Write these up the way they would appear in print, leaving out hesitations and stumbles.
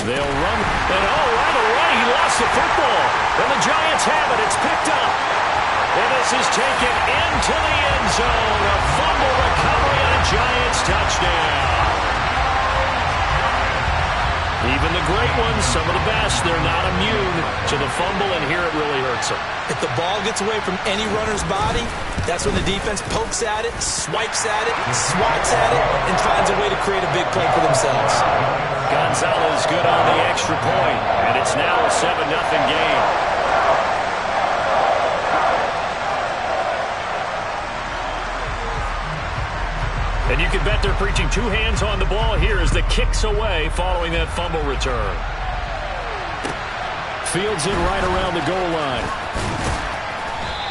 They'll run, and right away, he lost the football. And the Giants have it. It's picked up. And this is taken into the end zone. A fumble recovery on a Giants touchdown. Even the great ones, some of the best, they're not immune to the fumble, and here it really hurts them. If the ball gets away from any runner's body, that's when the defense pokes at it, swipes at it, swats at it, and finds a way to create a big play for themselves. Gonzalez good on the extra point, and it's now a 7-0 game. And you can bet they're preaching two hands on the ball here as the kick's away following that fumble return. Fields it right around the goal line.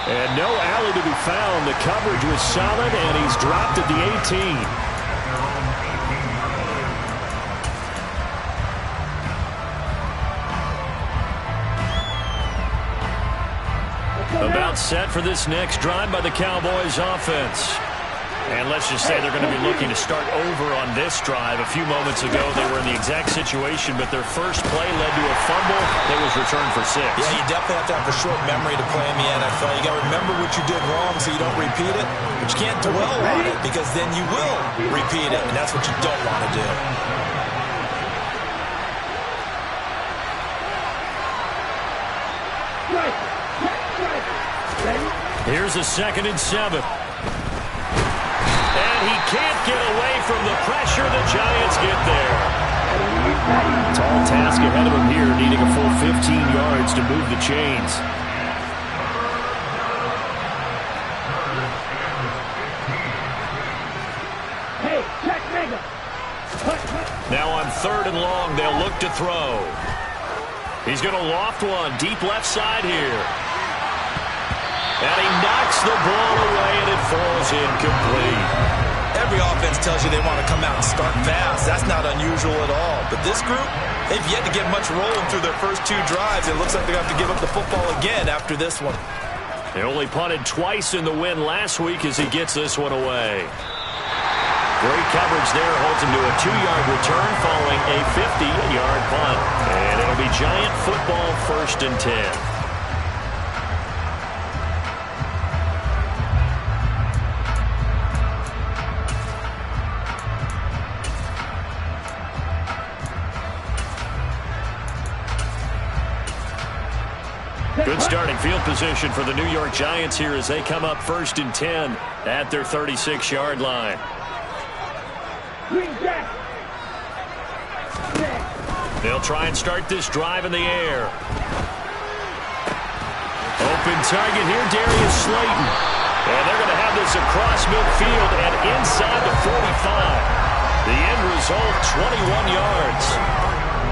And no alley to be found. The coverage was solid, and he's dropped at the 18. About set for this next drive by the Cowboys offense. And let's just say they're going to be looking to start over on this drive. A few moments ago, they were in the exact situation, but their first play led to a fumble that was returned for 6. Yeah, you definitely have to have a short memory to play in the NFL. You got to remember what you did wrong so you don't repeat it. But you can't dwell on it because then you will repeat it, and that's what you don't want to do. Here's a 2nd and 7. And he can't get away from the pressure. The Giants get there. Tall task ahead of him here, needing a full 15 yards to move the chains. Now on 3rd and long, they'll look to throw. He's going to loft one deep left side here. And he knocks the ball away, and it falls incomplete. Every offense tells you they want to come out and start fast. That's not unusual at all. But this group, they've yet to get much rolling through their first 2 drives. It looks like they're going to have to give up the football again after this one. They only punted twice in the win last week as he gets this one away. Great coverage there holds him to a 2-yard return following a 50-yard punt. And it'll be Giant football 1st and 10. Good starting field position for the New York Giants here as they come up 1st and 10 at their 36-yard line. They'll try and start this drive in the air. Open target here, Darius Slayton. And they're going to have this across midfield and inside the 45. The end result, 21 yards.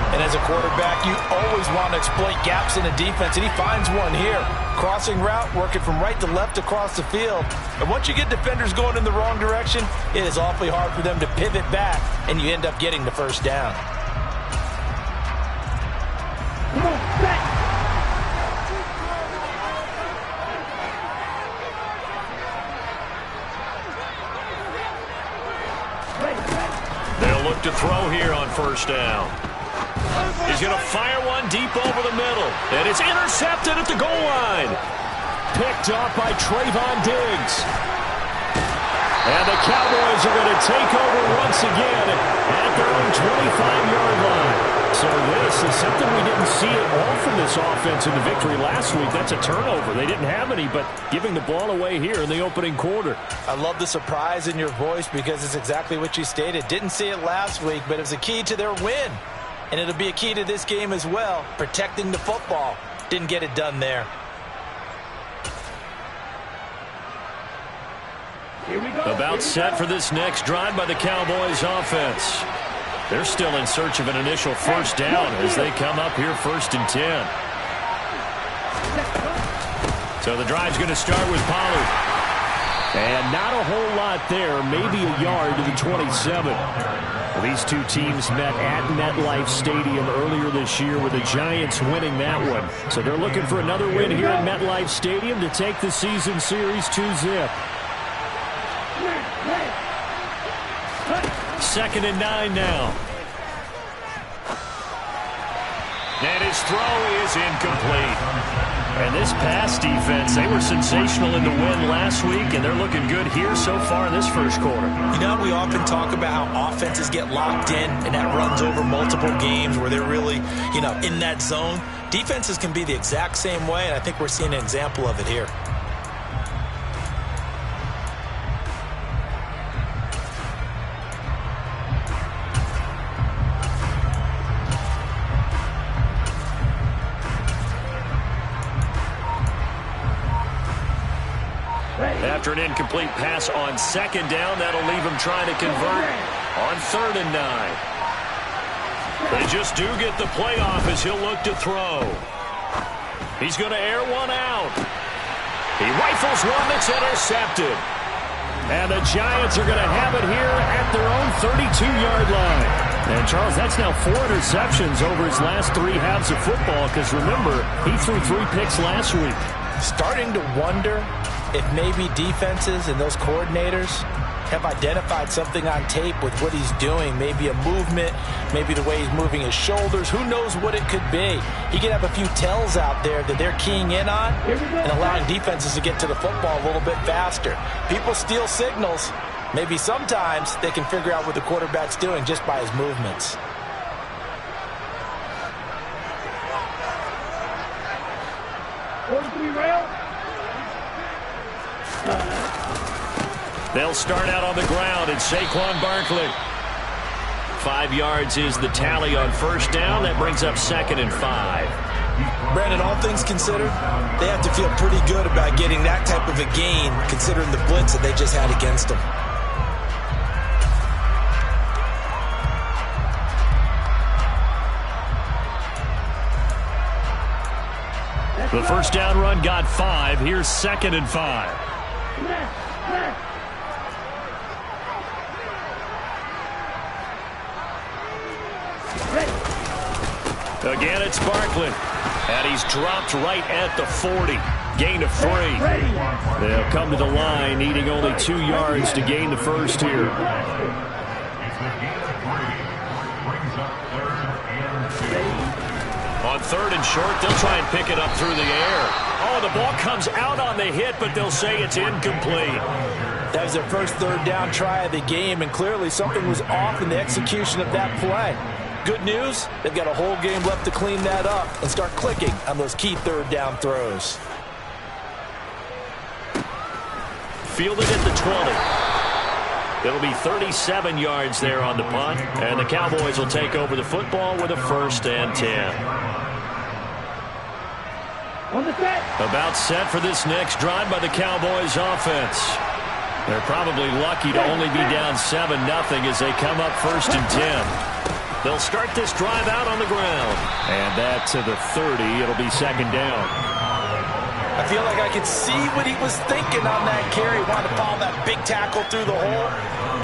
And as a quarterback, you always want to exploit gaps in the defense, and he finds one here. Crossing route, working from right to left across the field. And once you get defenders going in the wrong direction, it is awfully hard for them to pivot back, and you end up getting the first down. They'll look to throw here on 1st down. He's going to fire one deep over the middle. And it's intercepted at the goal line. Picked off by Trayvon Diggs. And the Cowboys are going to take over once again at their own 25-yard line. So this is something we didn't see at all from this offense in the victory last week. That's a turnover. They didn't have any, but giving the ball away here in the opening quarter. I love the surprise in your voice because it's exactly what you stated. Didn't see it last week, but it was a key to their win. And it'll be a key to this game as well, protecting the football. Didn't get it done there. About set for this next drive by the Cowboys offense. They're still in search of an initial 1st down as they come up here 1st and 10. So the drive's going to start with Pollard. And not a whole lot there, maybe a yard to the 27. These two teams met at MetLife Stadium earlier this year with the Giants winning that one. So they're looking for another win here at MetLife Stadium to take the season series 2-0. 2nd and 9 now. And his throw is incomplete. And this pass defense, they were sensational in the win last week, and they're looking good here so far in this first quarter. You know, we often talk about how offenses get locked in, and that runs over multiple games where they're really, in that zone. Defenses can be the exact same way, and I think we're seeing an example of it here. After an incomplete pass on 2nd down, that'll leave him trying to convert on 3rd and 9. They just do get the play off as he'll look to throw. He's going to air one out. He rifles one that's intercepted. And the Giants are going to have it here at their own 32-yard line. And, Charles, that's now 4 interceptions over his last 3 halves of football because, remember, he threw 3 picks last week. Starting to wonder if maybe defenses and those coordinators have identified something on tape with what he's doing, maybe a movement, maybe the way he's moving his shoulders. Who knows what it could be? He could have a few tells out there that they're keying in on and allowing defenses to get to the football a little bit faster. People steal signals. Maybe sometimes they can figure out what the quarterback's doing just by his movements. They'll start out on the ground, and Saquon Barkley. 5 yards is the tally on 1st down. That brings up 2nd and 5. Brandon, all things considered, they have to feel pretty good about getting that type of a gain, considering the blitz that they just had against them. The 1st down run got 5. Here's 2nd and 5. Again, it's Barkley. And he's dropped right at the 40. Gain of 3. They'll come to the line, needing only 2 yards to gain the first here. On 3rd and short, they'll try and pick it up through the air. Oh, the ball comes out on the hit, but they'll say it's incomplete. That was their first 3rd down try of the game, and clearly something was off in the execution of that play. Good news, they've got a whole game left to clean that up and start clicking on those key 3rd down throws. Fielded at the 20. It'll be 37 yards there on the punt, and the Cowboys will take over the football with a 1st and 10. About set for this next drive by the Cowboys offense. They're probably lucky to only be down 7-0 as they come up 1st and 10. They'll start this drive out on the ground. And that to the 30. It'll be 2nd down. I feel like I could see what he was thinking on that carry. Wanted to follow that big tackle through the hole.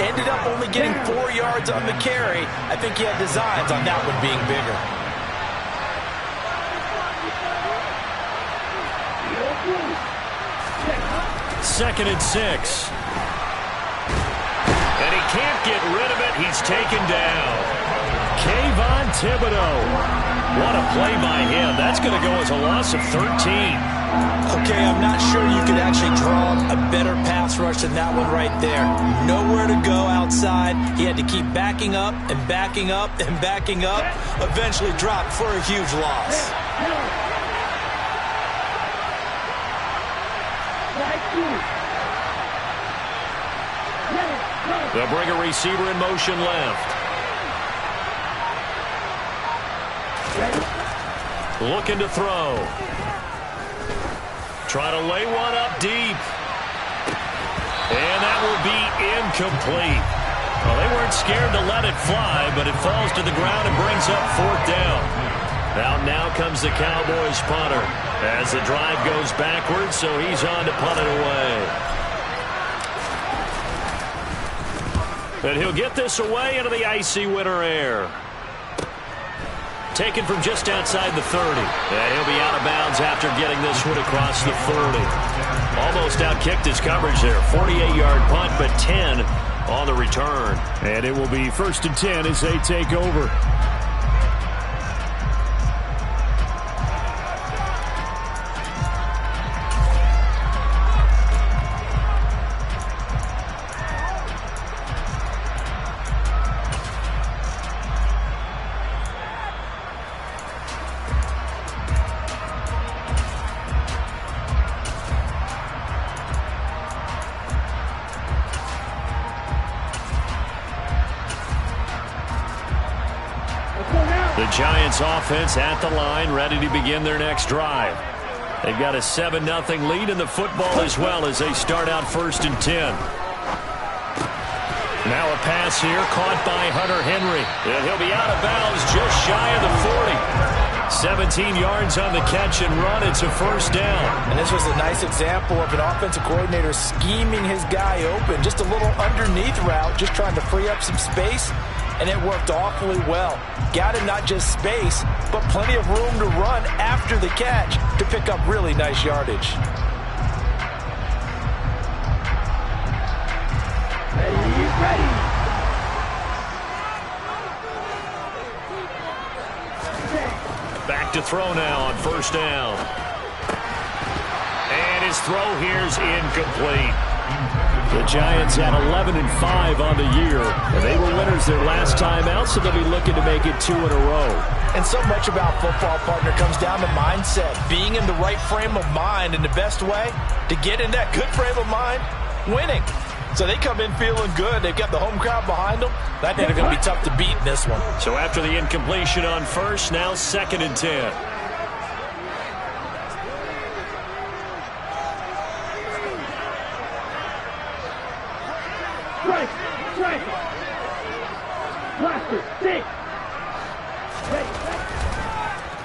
Ended up only getting 4 yards on the carry. I think he had designs on that one being bigger. Second and 6. And he can't get rid of it. He's taken down. Kayvon Thibodeau. What a play by him. That's going to go as a loss of 13. Okay, I'm not sure you could actually draw a better pass rush than that one right there. Nowhere to go outside. He had to keep backing up and backing up and backing up. Eventually dropped for a huge loss. They'll bring a receiver in motion left. Looking to throw. Try to lay one up deep. And that will be incomplete. Well, they weren't scared to let it fly, but it falls to the ground and brings up 4th down. Now comes the Cowboys punter as the drive goes backwards, so he's on to punt it away. And he'll get this away into the icy winter air. Taken from just outside the 30. And he'll be out of bounds after getting this one across the 30. Almost outkicked his coverage there. 48-yard punt, but 10 on the return. And it will be 1st and 10 as they take over. The Giants offense at the line, ready to begin their next drive. They've got a 7-0 lead in the football as well as they start out 1st and 10. Now a pass here caught by Hunter Henry. And he'll be out of bounds just shy of the 40. 17 yards on the catch and run. It's a 1st down. And this was a nice example of an offensive coordinator scheming his guy open. Just a little underneath route, just trying to free up some space. And it worked awfully well. Got him not just space, but plenty of room to run after the catch to pick up really nice yardage. Ready. Back to throw now on 1st down. And his throw here's incomplete. The Giants had 11-5 on the year, and they were winners their last time out, so they'll be looking to make it 2 in a row. And so much about football, partner, comes down to mindset, being in the right frame of mind, and the best way to get in that good frame of mind, winning. So they come in feeling good. They've got the home crowd behind them. I think they're going to be tough to beat in this one. So after the incompletion on 1st, now 2nd and 10.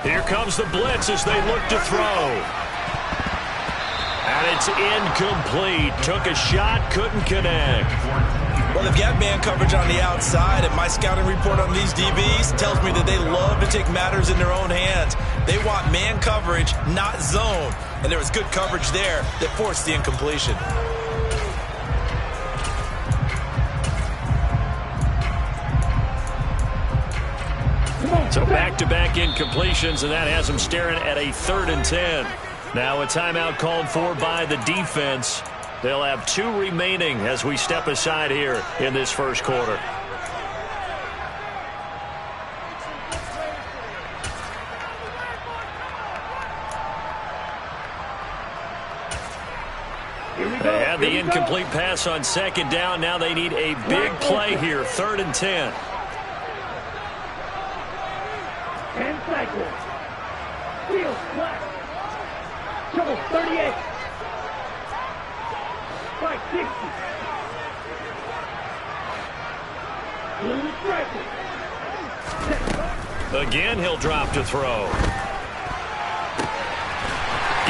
Here comes the blitz as they look to throw. And it's incomplete. Took a shot, couldn't connect. Well, they've got man coverage on the outside, and my scouting report on these DBs tells me that they love to take matters in their own hands. They want man coverage, not zone. And there was good coverage there that forced the incompletion. So back-to-back incompletions, and that has them staring at a 3rd and 10. Now a timeout called for by the defense. They'll have 2 remaining as we step aside here in this 1st quarter. They had the incomplete pass on 2nd down. Now they need a big play here, 3rd and 10. 10 cycles. Field flat. Trouble 38. Strike 60. Blue striker. Again, he'll drop to throw.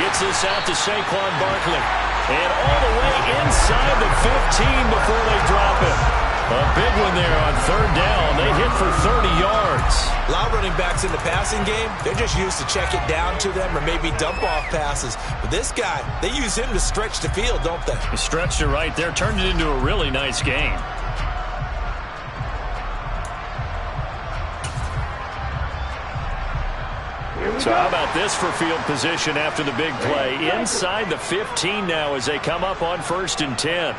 Gets this out to Saquon Barkley. And all the way inside the 15 before they drop it. A big one there on 3rd down. They hit for 30 yards. A lot of running backs in the passing game, they're just used to check it down to them or maybe dump off passes. But this guy, they use him to stretch the field, don't they? He stretched it right there, turned it into a really nice game. So how about this for field position after the big play? Inside the 15 now as they come up on 1st and 10.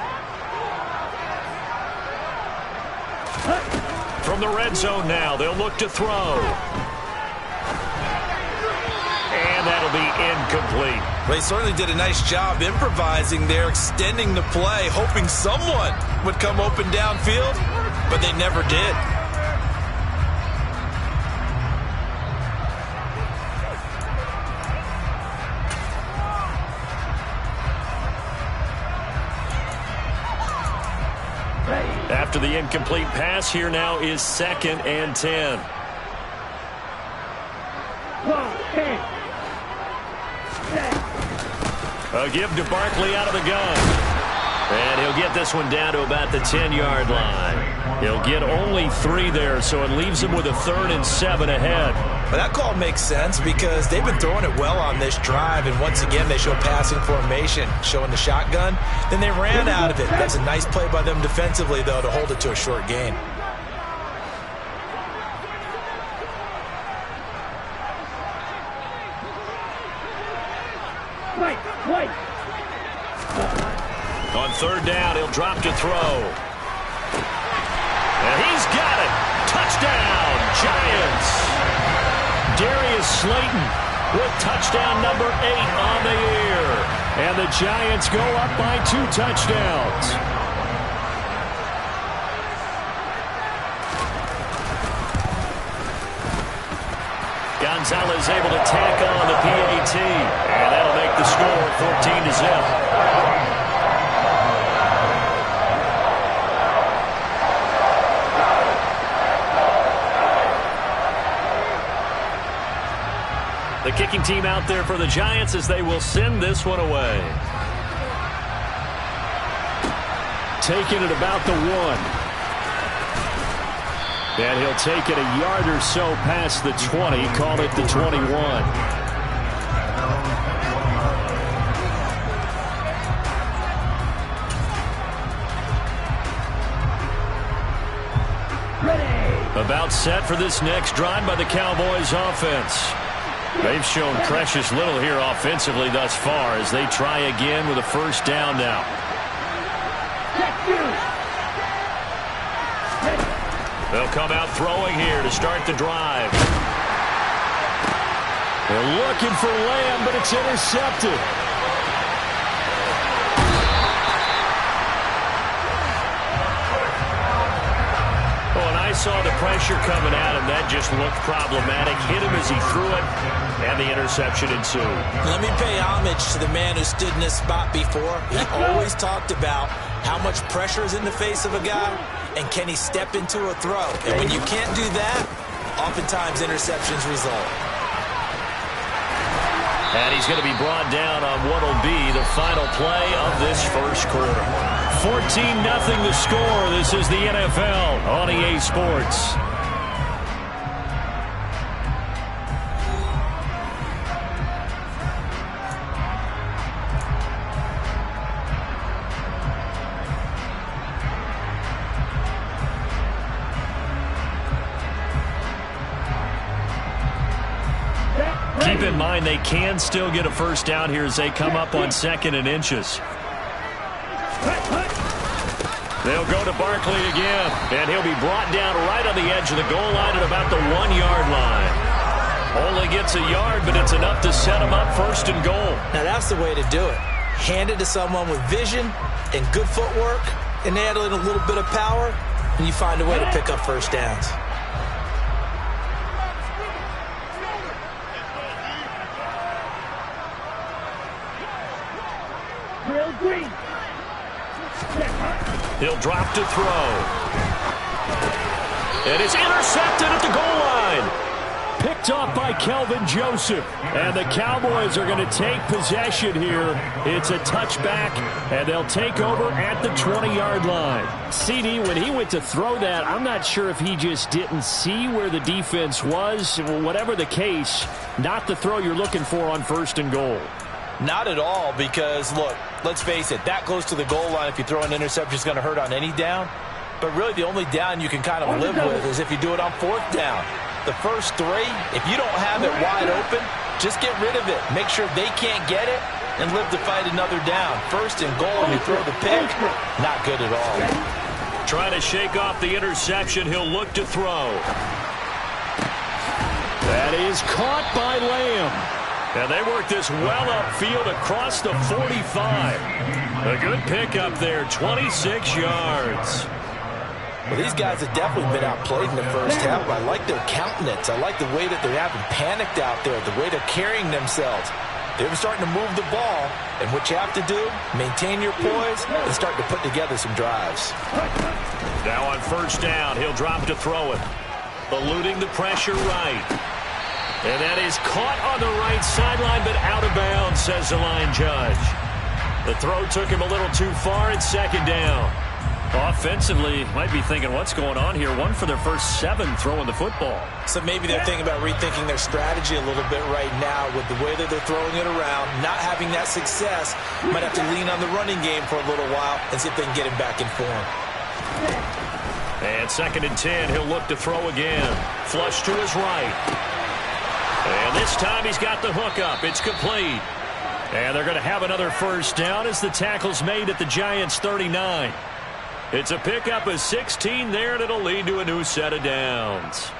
From the red zone now, they'll look to throw. And that'll be incomplete. Well, he certainly did a nice job improvising there, extending the play, hoping someone would come open downfield, but they never did. After the incomplete pass, here now is 2nd and 10. A give to Barkley out of the gun. And he'll get this one down to about the 10-yard line. He'll get only 3 there, so it leaves him with a 3rd and 7 ahead. Well, that call makes sense because they've been throwing it well on this drive, and once again they show passing formation, showing the shotgun. Then they ran out of it. That's a nice play by them defensively, though, to hold it to a short gain. On 3rd down, he'll drop to throw. And he's got it. Touchdown, Giants. Darius Slayton with touchdown number 8 on the year. And the Giants go up by 2 touchdowns. Gonzalez able to tack on the PAT. And that'll make the score 14-0. The kicking team out there for the Giants as they will send this one away. Taking it about the 1. And he'll take it a yard or so past the 20. Call it the 21. About set for this next drive by the Cowboys offense. They've shown precious little here offensively thus far as they try again with a 1st down now. They'll come out throwing here to start the drive. They're looking for Lamb, but it's intercepted. I saw the pressure coming at him. That just looked problematic. Hit him as he threw it, and the interception ensued. Let me pay homage to the man who stood in this spot before. He always talked about how much pressure is in the face of a guy, and can he step into a throw. And when you can't do that, oftentimes interceptions result. And he's going to be brought down on what will be the final play of this first quarter. 14-0 the score. This is the NFL on EA Sports. Keep in mind they can still get a 1st down here as they come up on 2nd and inches. They'll go to Barkley again, and he'll be brought down right on the edge of the goal line at about the 1-yard line. Only gets a yard, but it's enough to set him up 1st and goal. Now that's the way to do it. Hand it to someone with vision and good footwork, and add in a little bit of power, and you find a way to pick up 1st downs. He'll drop to throw. And it's intercepted at the goal line. Picked off by Kelvin Joseph. And the Cowboys are going to take possession here. It's a touchback, and they'll take over at the 20-yard line. CD, when he went to throw that, I'm not sure if he just didn't see where the defense was. Whatever the case, not the throw you're looking for on 1st and goal. Not at all, because, look, let's face it, that close to the goal line, if you throw an interception, is going to hurt on any down. But really, the only down you can kind of live with is if you do it on 4th down. The first 3, if you don't have it wide open, just get rid of it. Make sure they can't get it and live to fight another down. 1st and goal, and you throw the pick, not good at all. Trying to shake off the interception, he'll look to throw. That is caught by Lamb. And they work this well upfield across the 45. A good pickup there, 26 yards. Well, these guys have definitely been outplayed in the first half. I like their countenance. I like the way that they're having panicked out there, the way they're carrying themselves. They're starting to move the ball, and what you have to do, maintain your poise and start to put together some drives. Now on 1st down, he'll drop to throw it. Eluding the pressure right. And that is caught on the right sideline, but out of bounds, says the line judge. The throw took him a little too far. It's second down. Offensively, might be thinking, what's going on here? One for their first 7 throwing the football. So maybe they're thinking about rethinking their strategy a little bit right now with the way that they're throwing it around, not having that success. Might have to lean on the running game for a little while and see if they can get him back in form. And second and 10, he'll look to throw again. Flush to his right. And this time he's got the hook up. It's complete. And they're going to have another first down as the tackle's made at the Giants' 39. It's a pickup of 16 there, and it'll lead to a new set of downs.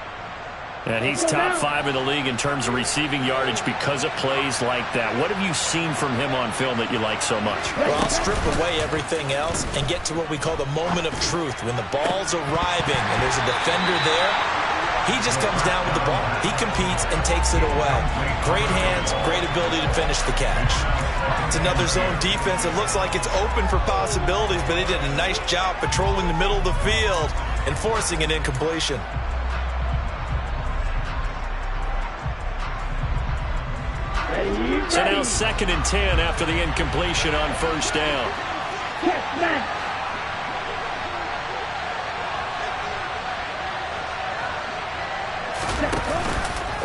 And he's top 5 in the league in terms of receiving yardage because of plays like that. What have you seen from him on film that you like so much? Well, I'll strip away everything else and get to what we call the moment of truth. When the ball's arriving and there's a defender there, he just comes down with the ball. He competes and takes it away. Great hands, great ability to finish the catch. It's another zone defense. It looks like it's open for possibilities, but they did a nice job patrolling the middle of the field and forcing an incompletion. So now second and 10 after the incompletion on first down. Yes, man.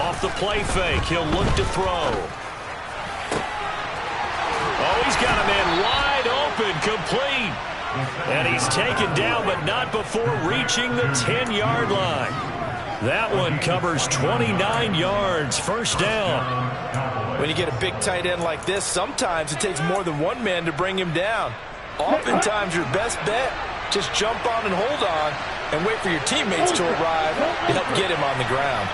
Off the play fake, he'll look to throw. Oh, he's got a man wide open, complete. And he's taken down, but not before reaching the 10-yard line. That one covers 29 yards, first down. When you get a big tight end like this, sometimes it takes more than one man to bring him down. Oftentimes, your best bet, just jump on and hold on and wait for your teammates to arrive to help get him on the ground.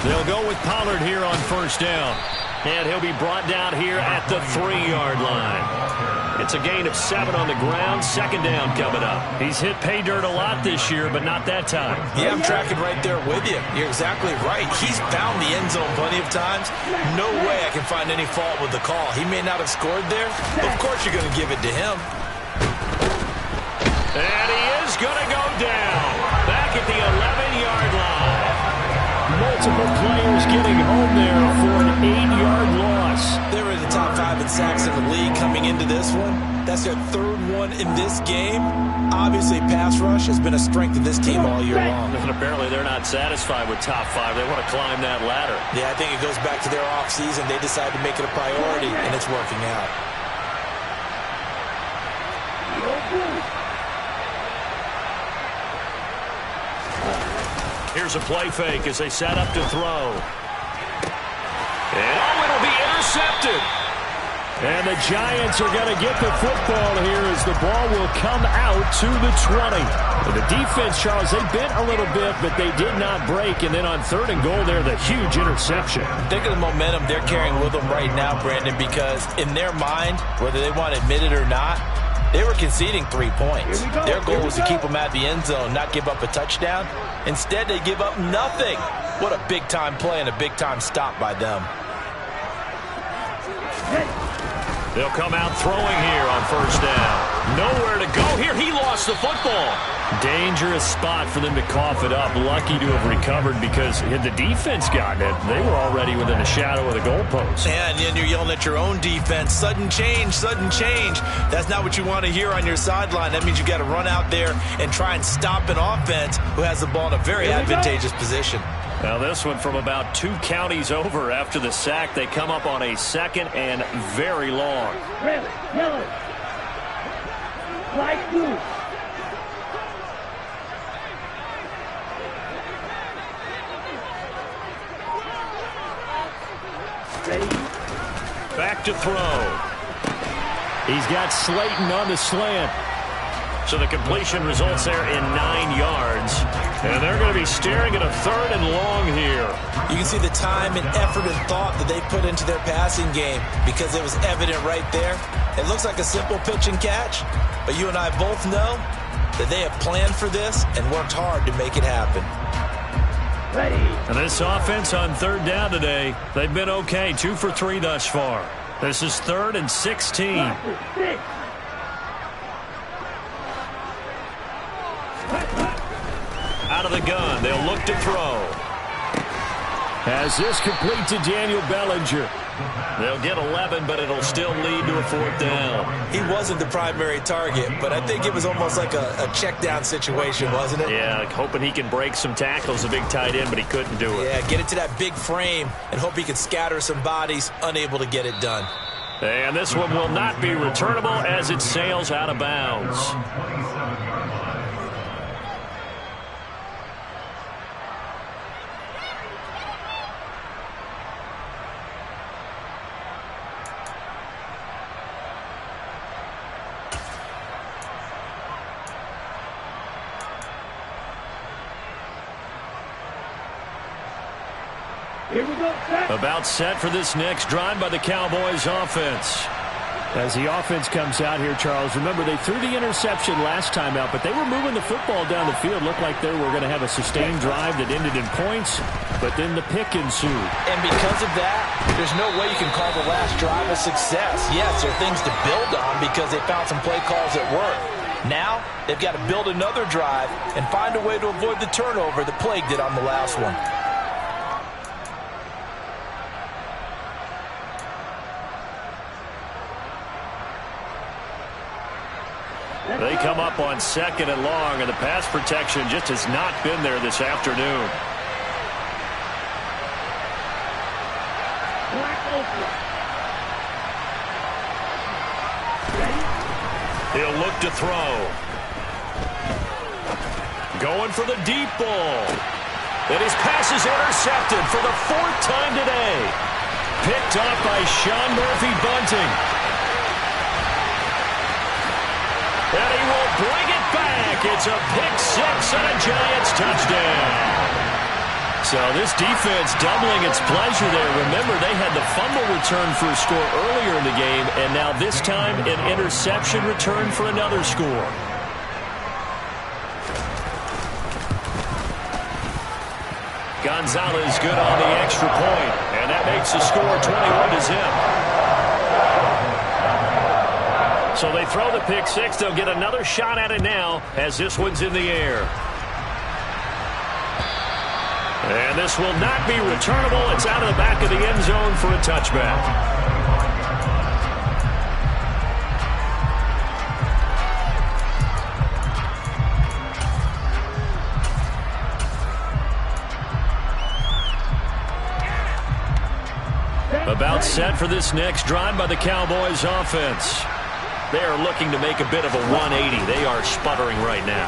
They'll go with Pollard here on first down. And he'll be brought down here at the 3-yard line. It's a gain of 7 on the ground. Second down coming up. He's hit pay dirt a lot this year, but not that time. Yeah, I'm tracking right there with you. You're exactly right. He's found the end zone plenty of times. No way I can find any fault with the call. He may not have scored there. Of course you're going to give it to him. And he is going to go down. Back at the 11-yard line. Multiple players getting home there for an 8-yard loss. They were in the top 5 in sacks in the league coming into this one. That's their 3rd one in this game. Obviously, pass rush has been a strength of this team all year long. And apparently they're not satisfied with top 5. They want to climb that ladder. Yeah, I think it goes back to their offseason. They decided to make it a priority, and it's working out. Here's a play fake as they set up to throw. And oh, it'll be intercepted. And the Giants are going to get the football here as the ball will come out to the 20. And the defense, Charles, they bent a little bit, but they did not break. And then on 3rd and goal there, the huge interception. Think of the momentum they're carrying with them right now, Brandon, because in their mind, whether they want to admit it or not, they were conceding 3 points. Their goal was to keep them at the end zone, not give up a touchdown. Instead, they give up nothing. What a big-time play and a big-time stop by them. They'll come out throwing here on first down. Nowhere to go here. He lost the football. Dangerous spot for them to cough it up. Lucky to have recovered because had the defense gotten it, they were already within the shadow of the goalpost. And then you're yelling at your own defense. Sudden change, sudden change. That's not what you want to hear on your sideline. That means you got to run out there and try and stop an offense who has the ball in a very advantageous position. Now this one from about 2 counties over after the sack. They come up on a 2nd and very long. Red, yellow. Flag 2. Ready? Back to throw. He's got Slayton on the slant. So the completion results there in 9 yards. And they're going to be staring at a 3rd and long here. You can see the time and effort and thought that they put into their passing game because it was evident right there. It looks like a simple pitch and catch, but you and I both know that they have planned for this and worked hard to make it happen. Ready. And this offense on 3rd down today, they've been okay. 2 for 3 thus far. This is 3rd and 16. Out of the gun, they'll look to throw. Has this complete to Daniel Bellinger. They'll get 11, but it'll still lead to a 4th down. He wasn't the primary target, but I think it was almost like a check down situation, wasn't it? Yeah, hoping he can break some tackles, a big tight end, but he couldn't do it. Yeah, get it to that big frame and hope he can scatter some bodies, unable to get it done. And this one will not be returnable as it sails out of bounds. Here we go, set. About set for this next drive by the Cowboys offense. As the offense comes out here, Charles, remember they threw the interception last time out, but they were moving the football down the field. Looked like they were going to have a sustained drive that ended in points, but then the pick ensued. And because of that, there's no way you can call the last drive a success. Yes, there are things to build on because they found some play calls that work. Now, they've got to build another drive and find a way to avoid the turnover that plagued it on the last one. They come up on 2nd and long, and the pass protection just has not been there this afternoon. He'll look to throw. Going for the deep ball. And his pass is intercepted for the 4th time today. Picked up by Sean Murphy-Bunting. And he will bring it back. It's a pick 6 and a Giants touchdown. So this defense doubling its pleasure there. Remember, they had the fumble return for a score earlier in the game, and now this time an interception return for another score. Gonzalez good on the extra point, and that makes the score 21-0. So they throw the pick 6. They'll get another shot at it now as this one's in the air. And this will not be returnable. It's out of the back of the end zone for a touchback. About set for this next drive by the Cowboys offense. They are looking to make a bit of a 180. They are sputtering right now.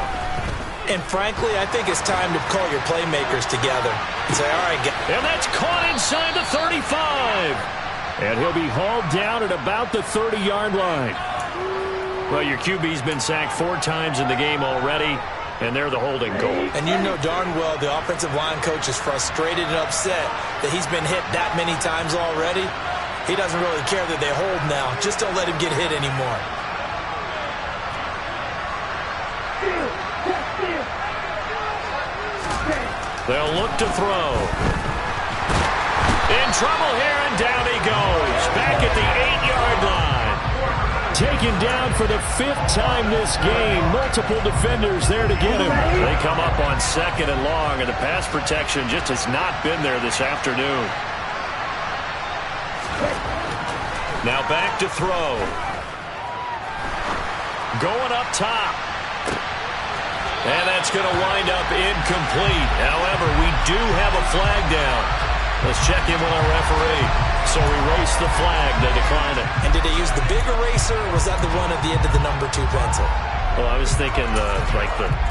And frankly, I think it's time to call your playmakers together and say, all right, and that's caught inside the 35. And he'll be hauled down at about the 30-yard line. Well, your QB's been sacked 4 times in the game already, and they're the holding goal. And you know darn well the offensive line coach is frustrated and upset that he's been hit that many times already. He doesn't really care that they hold now. Just don't let him get hit anymore. They'll look to throw. In trouble here, and down he goes. Back at the 8-yard line. Taken down for the 5th time this game. Multiple defenders there to get him. They come up on 2nd and long, and the pass protection just has not been there this afternoon. Now back to throw. Going up top. And that's going to wind up incomplete. However, we do have a flag down. Let's check in with our referee. So erase the flag. They decline it. And did they use the big eraser, or was that the one at the end of the number 2 pencil? Well, I was thinking the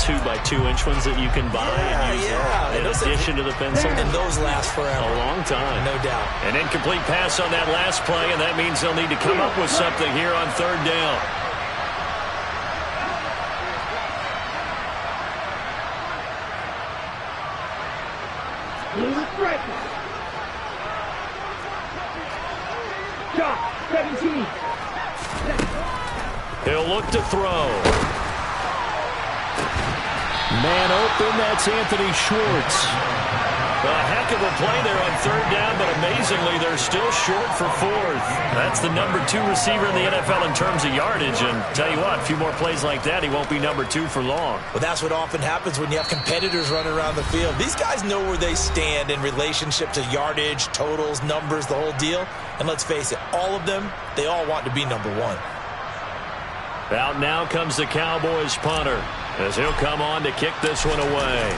2x2-inch ones that you can buy and use in addition to the pencil. And those last forever. A long time. No doubt. An incomplete pass on that last play, and that means they'll need to come up with something here on 3rd down. Shot, 17. He'll look to throw. Man open, that's Anthony Schwartz. A heck of a play there on third down, but amazingly, they're still short for fourth. That's the number 2 receiver in the NFL in terms of yardage, and tell you what, a few more plays like that, he won't be number 2 for long. Well, that's what often happens when you have competitors running around the field. These guys know where they stand in relationship to yardage, totals, numbers, the whole deal. And let's face it, all of them, they all want to be number 1. Out now comes the Cowboys punter, as he'll come on to kick this one away.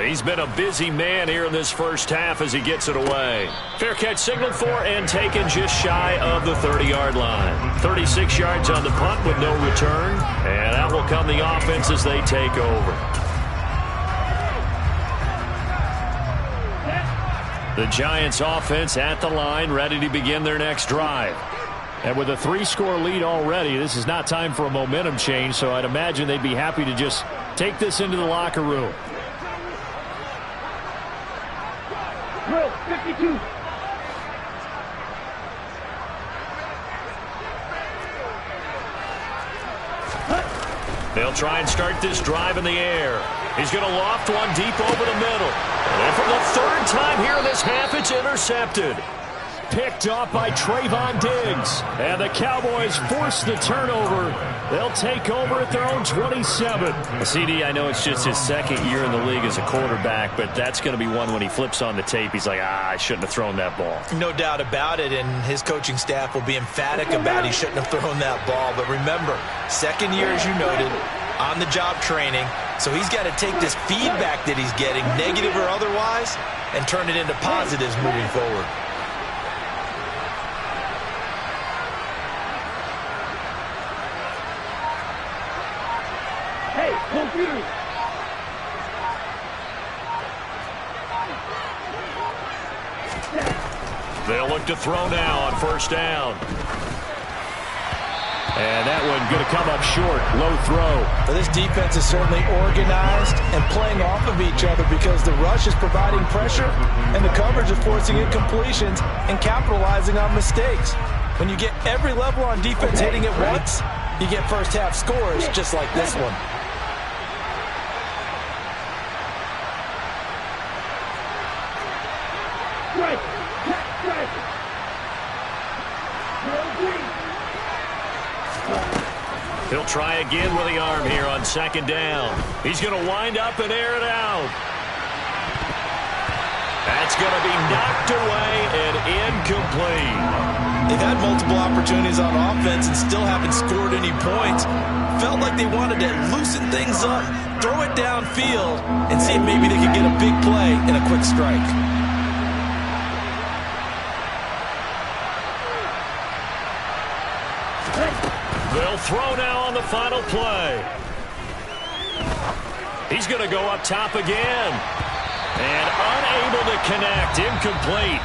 He's been a busy man here in this first half as he gets it away. Fair catch signaled for and taken just shy of the 30-yard line. 36 yards on the punt with no return. And out will come the offense as they take over. The Giants offense at the line, ready to begin their next drive. And with a 3-score lead already, this is not time for a momentum change, so I'd imagine they'd be happy to just take this into the locker room. Drill 52. They'll try and start this drive in the air. He's going to loft one deep over the middle. And for the third time here in this half, it's intercepted. Picked off by Trayvon Diggs. And the Cowboys force the turnover. They'll take over at their own 27. CD, I know it's just his second year in the league as a quarterback, but that's going to be one when he flips on the tape. He's like, I shouldn't have thrown that ball. No doubt about it, and his coaching staff will be emphatic about he shouldn't have thrown that ball. But remember, second year, as you noted, on-the-job training. So he's got to take this feedback that he's getting, negative or otherwise, and turn it into positives moving forward. Computer. They'll look to throw now on first down. And that one going to come up short. Low throw. Well, this defense is certainly organized and playing off of each other because the rush is providing pressure and the coverage is forcing incompletions and capitalizing on mistakes. When you get every level on defense hitting at once, you get first half scores just like this one. He'll try again with the arm here on second down. He's going to wind up and air it out. That's going to be knocked away and incomplete. They've had multiple opportunities on offense and still haven't scored any points. Felt like they wanted to loosen things up, throw it downfield, and see if maybe they could get a big play and a quick strike. They'll throw now on the final play. He's going to go up top again. And unable to connect. Incomplete.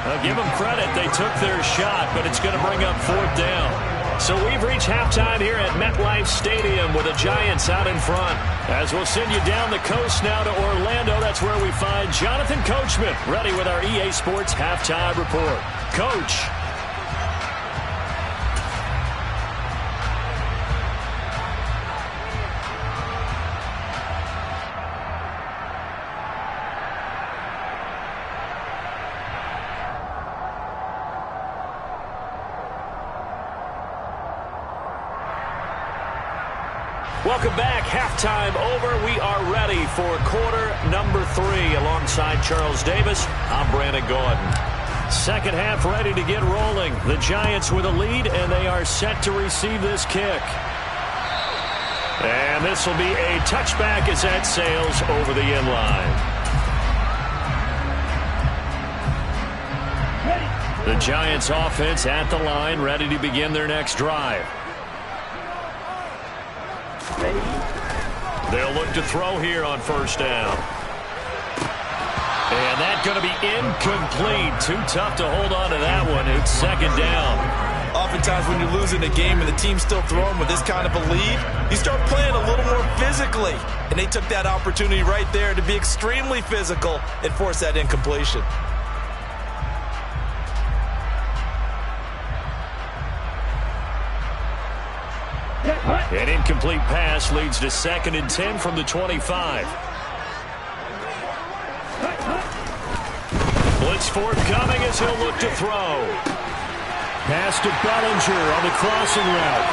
I'll give them credit. They took their shot, but it's going to bring up fourth down. So we've reached halftime here at MetLife Stadium with the Giants out in front. As we'll send you down the coast now to Orlando, that's where we find Jonathan Coachman ready with our EA Sports Halftime Report. Coach. Welcome back. Halftime over. We are ready for quarter number 3 alongside Charles Davis. I'm Brandon Gordon. Second half ready to get rolling. The Giants with a lead, and they are set to receive this kick. And this will be a touchback as that sails over the end line. The Giants offense at the line, ready to begin their next drive. They'll look to throw here on first down. And that's going to be incomplete. Too tough to hold on to that one. It's second down. Oftentimes when you're losing a game and the team's still throwing with this kind of a lead, you start playing a little more physically. And they took that opportunity right there to be extremely physical and force that incompletion. An incomplete pass leads to 2nd and 10 from the 25. It's forthcoming as he'll look to throw. Pass to Bellinger on the crossing route.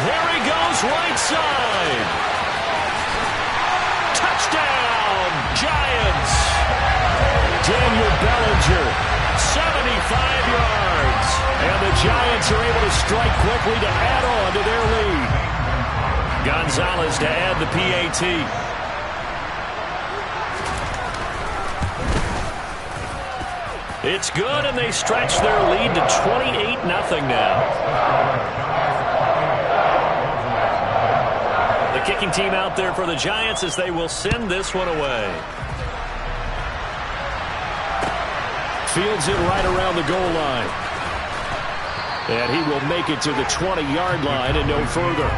There he goes, right side. Touchdown, Giants. Daniel Bellinger, 75 yards. and the Giants are able to strike quickly to add on to their lead. Gonzalez to add the PAT. It's good, and they stretch their lead to 28-0 now. The kicking team out there for the Giants as they will send this one away. Fields it right around the goal line. And he will make it to the 20-yard line and no further.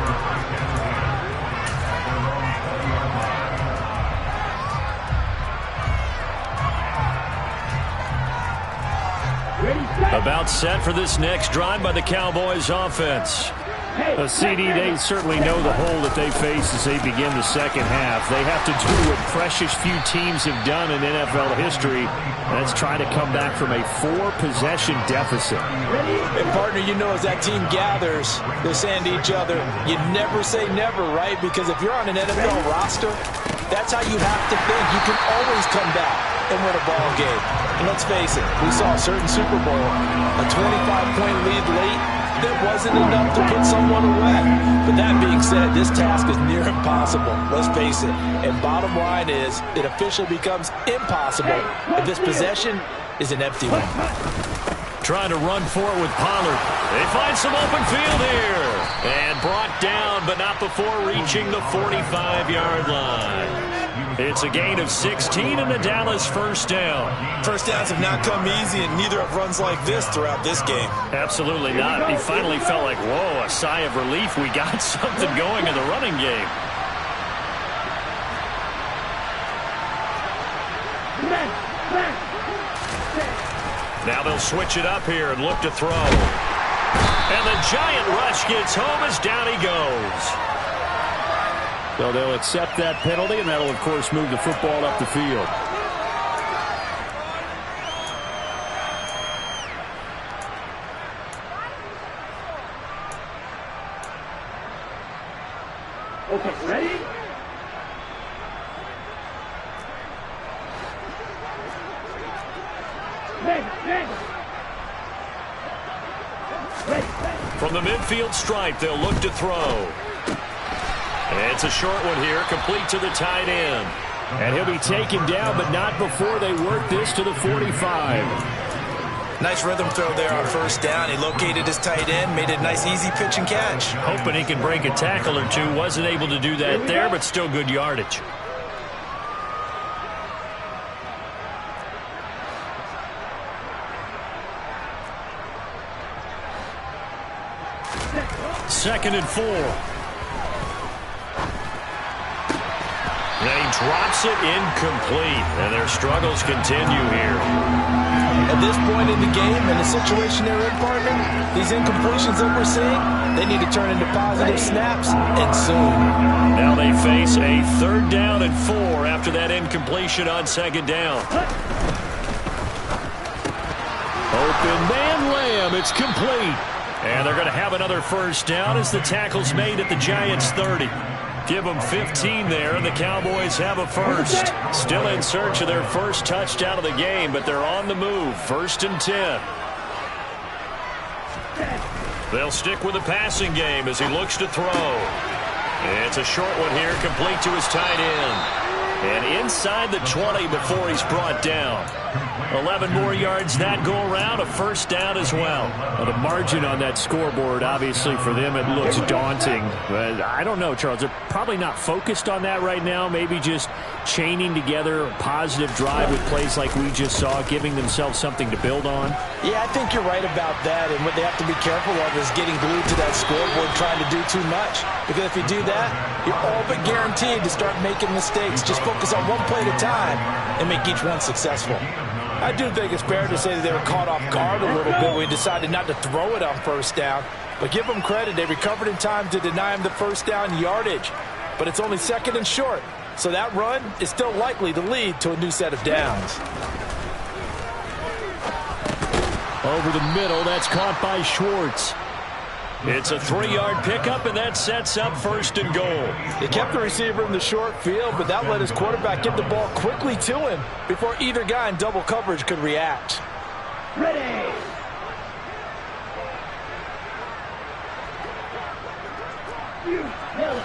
About set for this next drive by the Cowboys offense. A CD, they certainly know the hole that they face as they begin the second half. They have to do what precious few teams have done in NFL history. That's try to come back from a 4-possession deficit. And partner, you know, as that team gathers, they're saying to each other, you never say never, right? Because if you're on an NFL roster, that's how you have to think. You can always come back and win a ball game. And let's face it, we saw a certain Super Bowl, a 25-point lead late, that wasn't enough to put someone away. But that being said, this task is near impossible. Let's face it. And bottom line is, it officially becomes impossible if this possession is an empty one. Trying to run for it with Pollard. They find some open field here. And brought down, but not before reaching the 45-yard line. It's a gain of 16 and the Dallas first down. First downs have not come easy, and neither have runs like this throughout this game. Absolutely not. He finally felt like, whoa, a sigh of relief. We got something going in the running game. Now they'll switch it up here and look to throw. And the giant rush gets home as down he goes. So they'll accept that penalty, and that'll, of course, move the football up the field. Okay, ready? From the midfield stripe, they'll look to throw. It's a short one here, complete to the tight end. And he'll be taken down, but not before they work this to the 45. Nice rhythm throw there on first down. He located his tight end, made it a nice easy pitch and catch. Hoping he can break a tackle or two. Wasn't able to do that there, but still good yardage. Second and 4. And he drops it incomplete. And their struggles continue here. At this point in the game, in the situation they're in, partner, these incompletions that we're seeing, they need to turn into positive snaps, and soon. Now they face a 3rd down and 4 after that incompletion on 2nd down. Open man Lamb, it's complete. And they're going to have another first down as the tackle's made at the Giants' 30. Give them 15 there, and the Cowboys have a first. Still in search of their first touchdown of the game, but they're on the move. 1st and 10. They'll stick with the passing game as he looks to throw. It's a short one here, complete to his tight end. And inside the 20 before he's brought down. 11 more yards that go around, a first down as well. Well, the margin on that scoreboard, obviously, for them, it looks daunting. But I don't know, Charles. They're probably not focused on that right now. Maybe just chaining together a positive drive with plays like we just saw, giving themselves something to build on. Yeah, I think you're right about that. And what they have to be careful of is getting glued to that scoreboard, trying to do too much. Because if you do that, you're all but guaranteed to start making mistakes. Just focus on one play at a time and make each one successful. I do think it's fair to say that they were caught off guard a little bit when we decided not to throw it on first down. But give them credit. They recovered in time to deny him the first down yardage. But it's only 2nd and short. So that run is still likely to lead to a new set of downs. Over the middle, that's caught by Schwartz. It's a 3-yard pickup, and that sets up 1st and goal. He kept the receiver in the short field, but that let his quarterback get the ball quickly to him before either guy in double coverage could react. Ready. You Miller.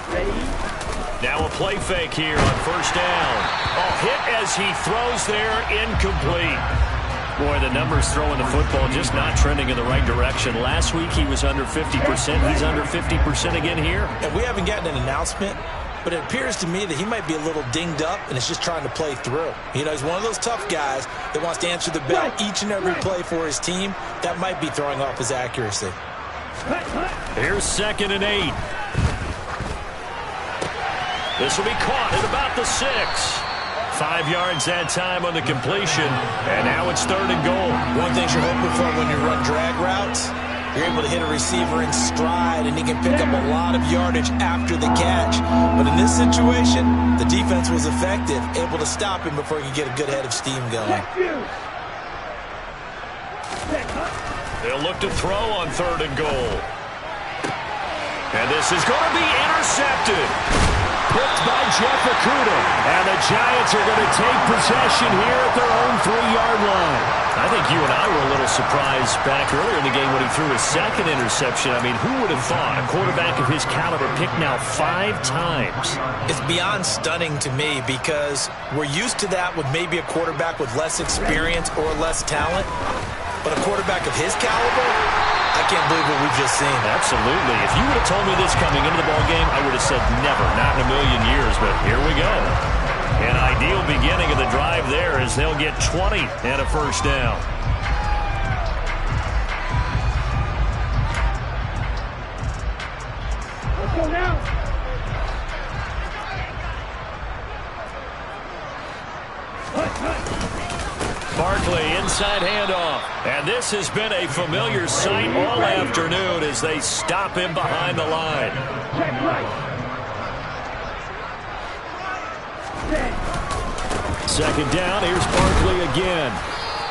Ready. Now a play fake here on 1st down. Hit as he throws there, incomplete. Boy, the numbers throwing the football just not trending in the right direction. Last week he was under 50%. He's under 50% again here. And we haven't gotten an announcement, but it appears to me that he might be a little dinged up and is just trying to play through. You know, he's one of those tough guys that wants to answer the bell each and every play for his team. That might be throwing off his accuracy. Here's 2nd and 8. This will be caught at about the 6. 5 yards that time on the completion, and now it's 3rd and goal. One thing you're hoping for when you run drag routes, you're able to hit a receiver in stride, and he can pick up a lot of yardage after the catch. But in this situation, the defense was effective, able to stop him before he could get a good head of steam going. They'll look to throw on 3rd and goal. And this is going to be intercepted. Picked by Jeff Okudah. And the Giants are going to take possession here at their own 3-yard line. I think you and I were a little surprised back earlier in the game when he threw his 2nd interception. I mean, who would have thought a quarterback of his caliber picked now 5 times? It's beyond stunning to me because we're used to that with maybe a quarterback with less experience or less talent. But a quarterback of his caliber, I can't believe what we've just seen. Absolutely. If you would have told me this coming into the ballgame, I would have said never, not in a million years. But here we go. An ideal beginning of the drive there as they'll get 20 and a 1st down. Let's go now. Barkley, inside handoff. And this has been a familiar sight all afternoon as they stop him behind the line. Check right. 2nd down, here's Barkley again.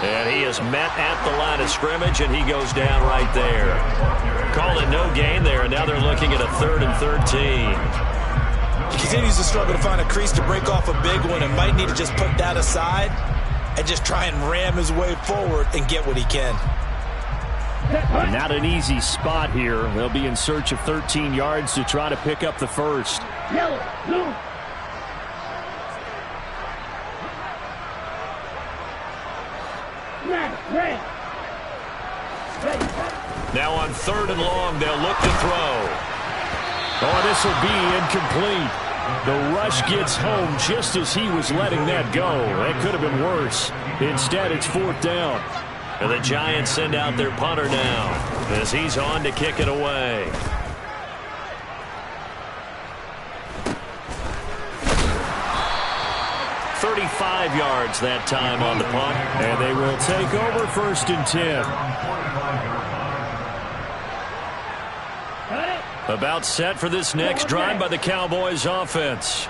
And he is met at the line of scrimmage, and he goes down right there. Calling no gain there, and now they're looking at a 3rd and 13. He continues to struggle to find a crease to break off a big one and might need to just put that aside and just try and ram his way forward and get what he can. Not an easy spot here. They'll be in search of 13 yards to try to pick up the 1st. Yellow, blue. Red. Now on 3rd and long, they'll look to throw. Oh, this will be incomplete. The rush gets home just as he was letting that go. That could have been worse. Instead, it's 4th down. And the Giants send out their punter now as he's on to kick it away. "35 yards that time on the punt. And they will take over 1st and 10. About set for this next drive by the Cowboys offense.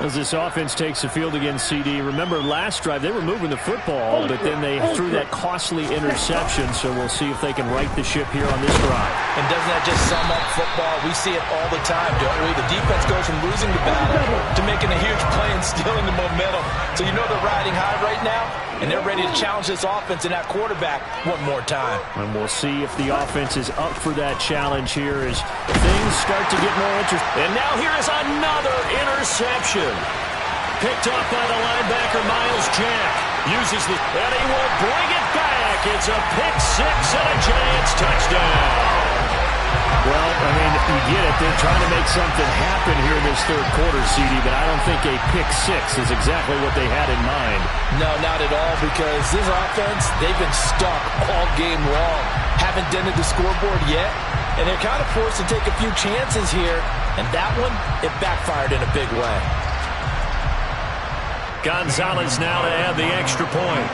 As this offense takes the field against CD, remember last drive they were moving the football, but then they threw that costly interception, so we'll see if they can right the ship here on this drive. And doesn't that just sum up football? We see it all the time, don't we? The defense goes from losing the battle to making a huge play and stealing the momentum. So you know they're riding high right now, and they're ready to challenge this offense and that quarterback one more time. And we'll see if the offense is up for that challenge here as things start to get more interesting. And now here is another interception. Picked off by the linebacker, Miles Jack. Uses the... and he will bring it back. It's a pick 6 and a Giants touchdown. Well, I mean, you get it. They're trying to make something happen here in this 3rd quarter, CD, but I don't think a pick 6 is exactly what they had in mind. No, not at all, because this offense, they've been stuck all game long. Haven't dented the scoreboard yet, and they're kind of forced to take a few chances here, and that one, it backfired in a big way. Gonzalez now to add the extra point.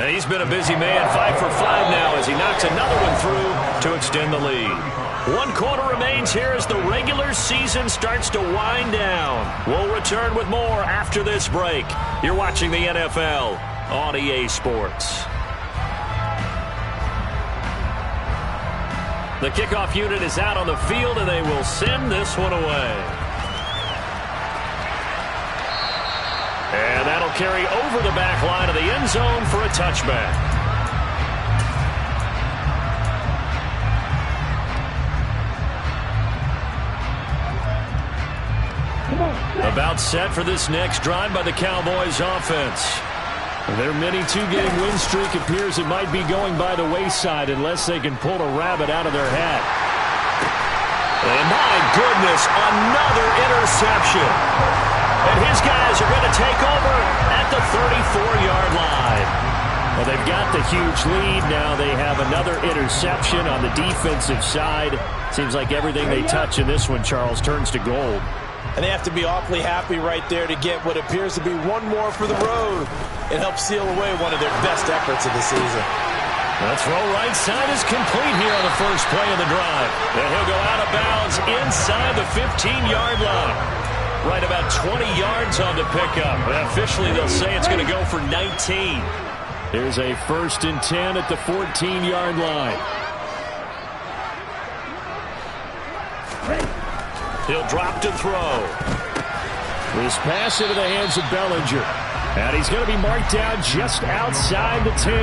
And he's been a busy man, 5 for 5 now as he knocks another one through to extend the lead. 1 quarter remains here as the regular season starts to wind down. We'll return with more after this break. You're watching the NFL on EA Sports. The kickoff unit is out on the field, and they will send this one away. And that'll carry over the back line of the end zone for a touchback. About set for this next drive by the Cowboys offense. Their mini 2-game win streak appears it might be going by the wayside unless they can pull a rabbit out of their hat. And my goodness, another interception. And his guys are going to take over at the 34-yard line. Well, they've got the huge lead. Now they have another interception on the defensive side. Seems like everything they touch in this one, Charles, turns to gold. And they have to be awfully happy right there to get what appears to be one more for the road. It helps seal away one of their best efforts of the season. The throw right side is complete here on the first play of the drive. And he'll go out of bounds inside the 15-yard line. Right about 20 yards on the pickup. And officially, they'll say it's going to go for 19. Here's a 1st and 10 at the 14-yard line. He'll drop to throw. This pass into the hands of Bellinger. And he's going to be marked down just outside the 10.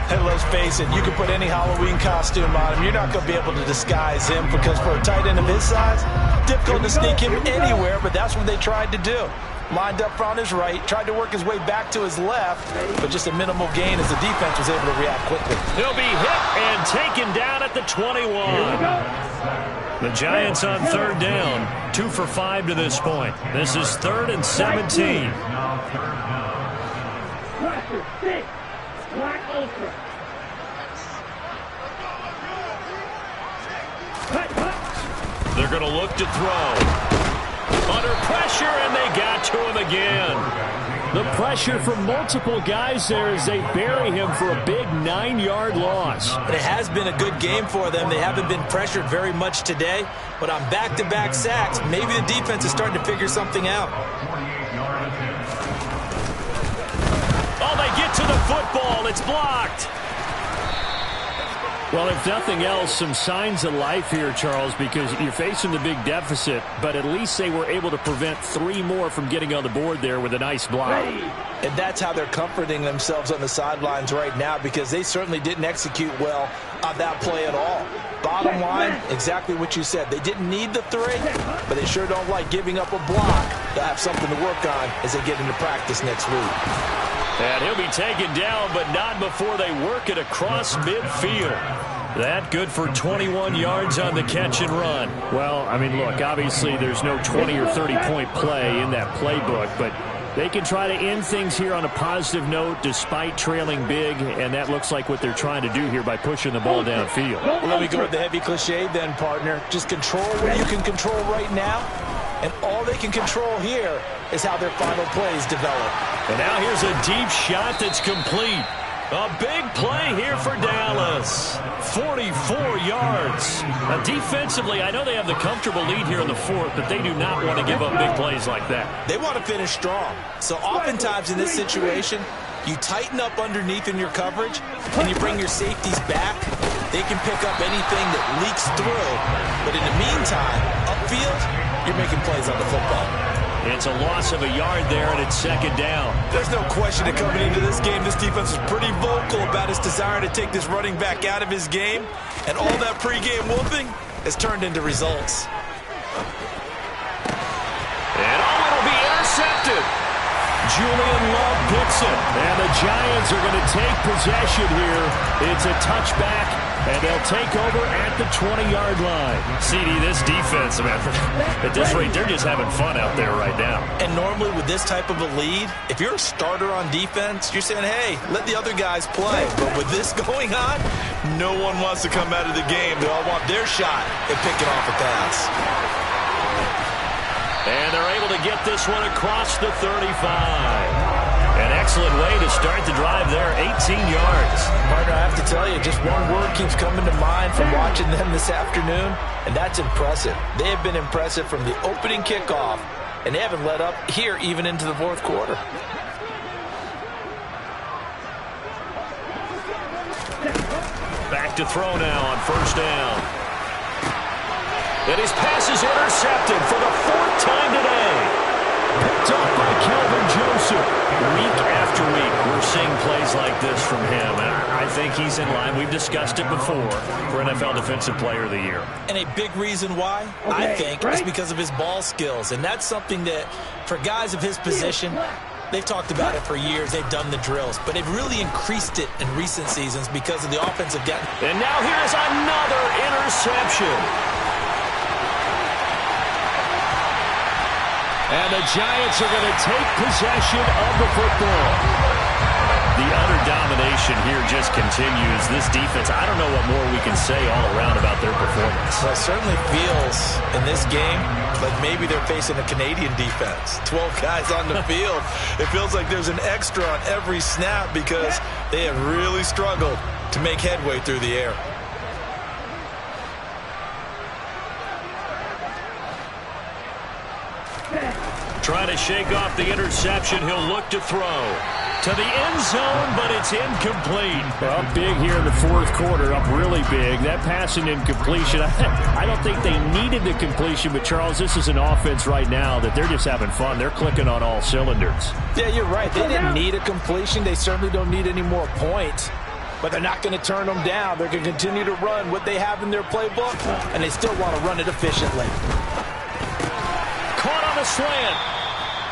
And let's face it, you can put any Halloween costume on him. You're not going to be able to disguise him because for a tight end of his size, difficult to sneak him anywhere, but that's what they tried to do. Lined up on his right, tried to work his way back to his left, but just a minimal gain as the defense was able to react quickly. He'll be hit and taken down at the 21. The Giants on 3rd down, 2 for 5 to this point. This is 3rd and 17. They're going to look to throw. Under pressure, and they got to him again. The pressure from multiple guys there as they bury him for a big 9-yard loss. But it has been a good game for them. They haven't been pressured very much today, but on back-to-back sacks, maybe the defense is starting to figure something out. Oh, they get to the football. It's blocked. Well, if nothing else, some signs of life here, Charles, because you're facing the big deficit, but at least they were able to prevent 3 more from getting on the board there with a nice block. And that's how they're comforting themselves on the sidelines right now, because they certainly didn't execute well on that play at all. Bottom line, exactly what you said. They didn't need the 3, but they sure don't like giving up a block. They'll have something to work on as they get into practice next week. And he'll be taken down, but not before they work it across midfield. That good for 21 yards on the catch and run. Well, I mean, look, obviously there's no 20 or 30-point play in that playbook, but they can try to end things here on a positive note despite trailing big, and that looks like what they're trying to do here by pushing the ball downfield. Well, let me go with the heavy cliche then, partner. Just control what you can control right now, and all they can control here is how their final plays develop. And now here's a deep shot that's complete. A big play here for Dallas. 44 yards. Now, defensively, I know they have the comfortable lead here in the 4th, but they do not want to give up big plays like that. They want to finish strong. So oftentimes in this situation, you tighten up underneath in your coverage, and you bring your safeties back. They can pick up anything that leaks through. But in the meantime, upfield, you're making plays on the football. It's a loss of a yard there, and it's 2nd down. There's no question that coming into this game, this defense is pretty vocal about his desire to take this running back out of his game. And all that pregame whooping has turned into results. And it'll be intercepted. Julian Love picks it. And the Giants are going to take possession here. It's a touchback, and they'll take over at the 20-yard line. CD, this defense, man, at this rate, they're just having fun out there right now. And normally with this type of a lead, if you're a starter on defense, you're saying, hey, let the other guys play. But with this going on, no one wants to come out of the game. They all want their shot at picking off a pass. And they're able to get this one across the 35. An excellent way to start the drive there, 18 yards. Partner, I have to tell you, just one word keeps coming to mind from watching them this afternoon, and that's impressive. They have been impressive from the opening kickoff, and they haven't let up here even into the fourth quarter. Back to throw now on first down. And his pass is intercepted for the fourth time today. Picked up by Kelvin Joseph. Week after week, we're seeing plays like this from him. And I think he's in line. We've discussed it before for NFL Defensive Player of the Year. And a big reason why, I think, is because of his ball skills. And that's something that, for guys of his position, they've talked about it for years. They've done the drills. But they've really increased it in recent seasons because of the offensive game. And now here's another interception. And the Giants are going to take possession of the football. The utter domination here just continues. This defense, I don't know what more we can say all around about their performance. Well, it certainly feels in this game like maybe they're facing a Canadian defense. 12 guys on the field. It feels like there's an extra on every snap because they have really struggled to make headway through the air. Trying to shake off the interception. He'll look to throw to the end zone, but it's incomplete. Well, up big here in the fourth quarter, up really big. That passing incompletion, I don't think they needed the completion, but Charles, this is an offense right now that they're just having fun. They're clicking on all cylinders. Yeah, you're right. They didn't need a completion. They certainly don't need any more points. But they're not going to turn them down. They're going to continue to run what they have in their playbook, and they still want to run it efficiently. Caught on a slant.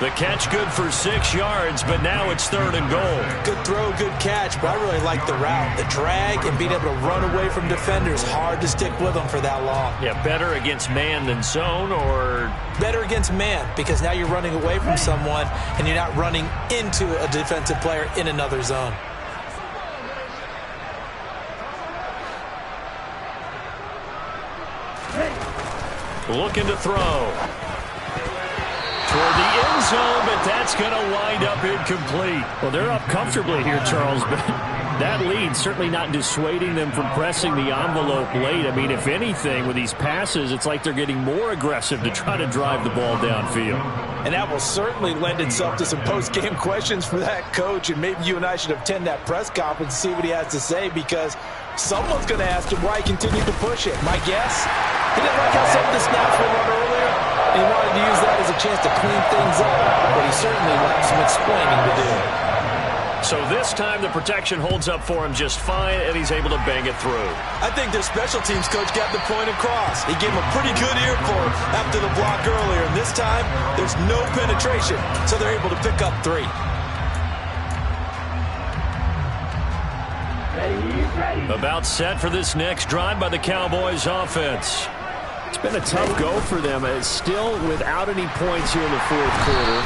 The catch good for 6 yards, but now it's third and goal. Good throw, good catch, but I really like the route. The drag and being able to run away from defenders, hard to stick with them for that long. Yeah, better against man than zone, or? Better against man, because now you're running away from someone and you're not running into a defensive player in another zone. Looking to throw. Toward the end zone, but that's going to wind up incomplete. Well, they're up comfortably here, Charles, but that lead certainly not dissuading them from pressing the envelope late. I mean, if anything, with these passes, it's like they're getting more aggressive to try to drive the ball downfield. And that will certainly lend itself to some post-game questions for that coach, and maybe you and I should attend that press conference and see what he has to say, because someone's going to ask him why he continued to push it. My guess, he didn't like how some of the snaps were run earlier. He wanted to use that as a chance to clean things up, but he certainly will have some explaining to do. So this time the protection holds up for him just fine, and he's able to bang it through. I think their special teams coach got the point across. He gave him a pretty good earful after the block earlier, and this time there's no penetration, so they're able to pick up 3. About set for this next drive by the Cowboys offense. It's been a tough go for them. It's still without any points here in the fourth quarter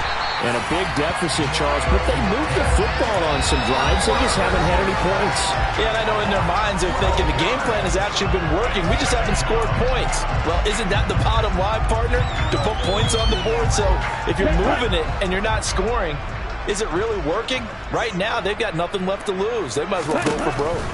and a big deficit, Charles. But they moved the football on some drives. They just haven't had any points. Yeah, and I know in their minds they're thinking the game plan has actually been working. We just haven't scored points. Well, isn't that the bottom line, partner? To put points on the board. So if you're moving it and you're not scoring, is it really working? Right now, they've got nothing left to lose. They might as well go for broke.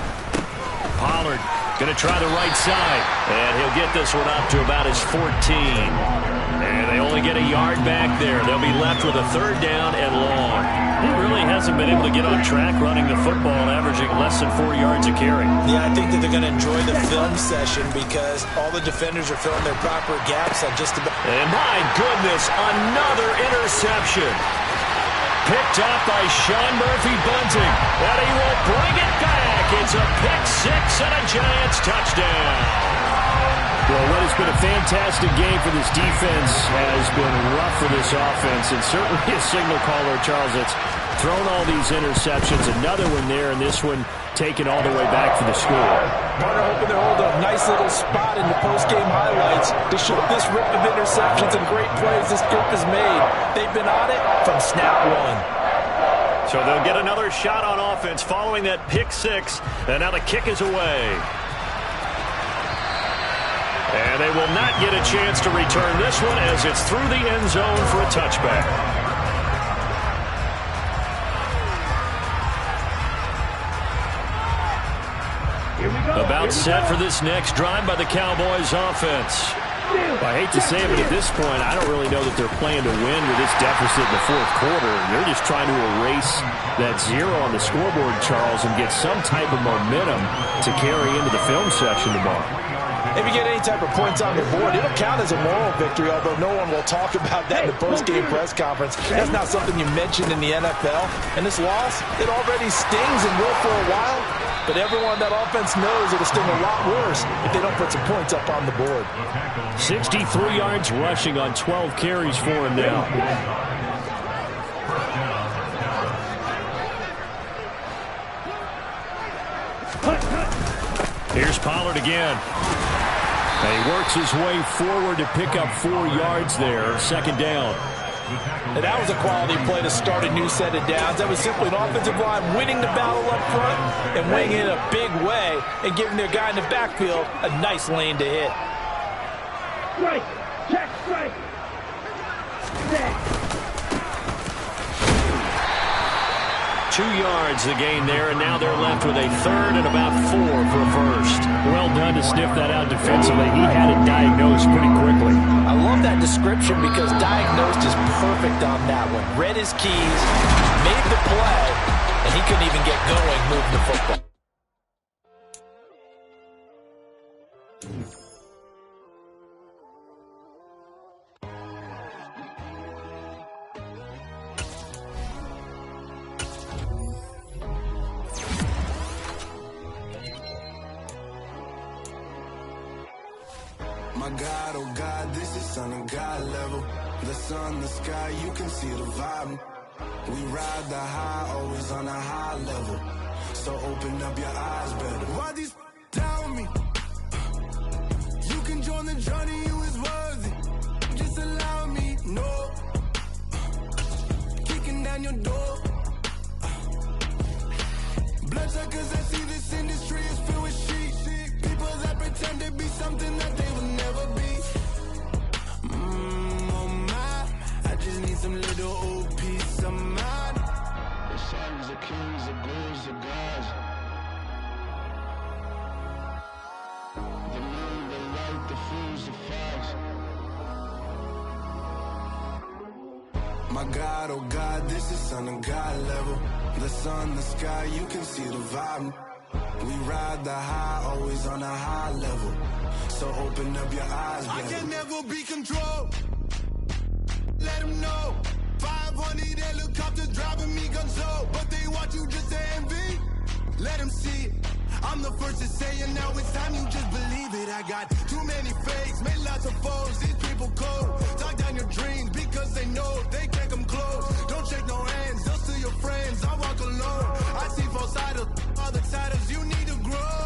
Pollard going to try the right side, and he'll get this one up to about his 14. And they only get a yard back there. They'll be left with a third down and long. He really hasn't been able to get on track running the football, averaging less than 4 yards a carry. Yeah, I think that they're going to enjoy the film session because all the defenders are filling their proper gaps on just about. And my goodness, another interception. Picked up by Sean Murphy-Bunting, and he will bring it back. It's a pick-6 and a Giants touchdown. Well, what has been a fantastic game for this defense has been rough for this offense, and certainly a signal caller, Charles, that's thrown all these interceptions. Another one there, and this one taken all the way back for the score. Partner hoping to hold a nice little spot in the post-game highlights to show this rip of interceptions and great plays this group has made. They've been on it from snap one. So they'll get another shot on offense following that pick-6, and now the kick is away. And they will not get a chance to return this one as it's through the end zone for a touchback. About set for this next drive by the Cowboys offense. I hate to say it, but at this point, I don't really know that they're playing to win with this deficit in the fourth quarter. They're just trying to erase that zero on the scoreboard, Charles, and get some type of momentum to carry into the film session tomorrow. If you get any type of points on the board, it'll count as a moral victory, although no one will talk about that in the post-game press conference. That's not something you mentioned in the NFL. And this loss, it already stings and will for a while, but everyone on that offense knows it'll sting a lot worse if they don't put some points up on the board. 63 yards rushing on 12 carries for him now. Here's Pollard again. And he works his way forward to pick up 4 yards there. Second down. And that was a quality play to start a new set of downs. That was simply an offensive line winning the battle up front and winning it in a big way and giving their guy in the backfield a nice lane to hit. Strike. Check strike. Set. 2 yards the gain there, and now they're left with a third and about 4 for a first. Well done to sniff that out defensively. He had it diagnosed pretty quickly. I love that description because diagnosed is perfect on that one. Read his keys, made the play, and he couldn't even get going moving the football. My God, oh God, this is Son of God level. The sun, the sky, you can see the vibe. We ride the high, always on a high level. So open up your eyes better. Why these down me? You can join the journey, you is worthy. Just allow me, no. Kicking down your door. Bloodsuckers, I see this industry is filled with sheep. People that pretend to be something that they will never be. Oh my, I just need some little old peace of mind. The sons of kings, the bulls, the gods. The moon, the light, the fools, the facts. My God, oh God, this is Son of God level. The sun, the sky, you can see the vibe. We ride the high, always on a high level. So open up your eyes, baby. I can never be controlled. Let them know. 500 helicopters driving me gunso. But they want you just to envy. Let them see it. I'm the first to say it, now it's time you just believe it. I got too many fakes, made lots of foes. These people cold. Talk down your dreams because they know they can't come close. Don't shake no hands, they'll steal your friends. I walk alone. I see false idols, other titles, you need to grow.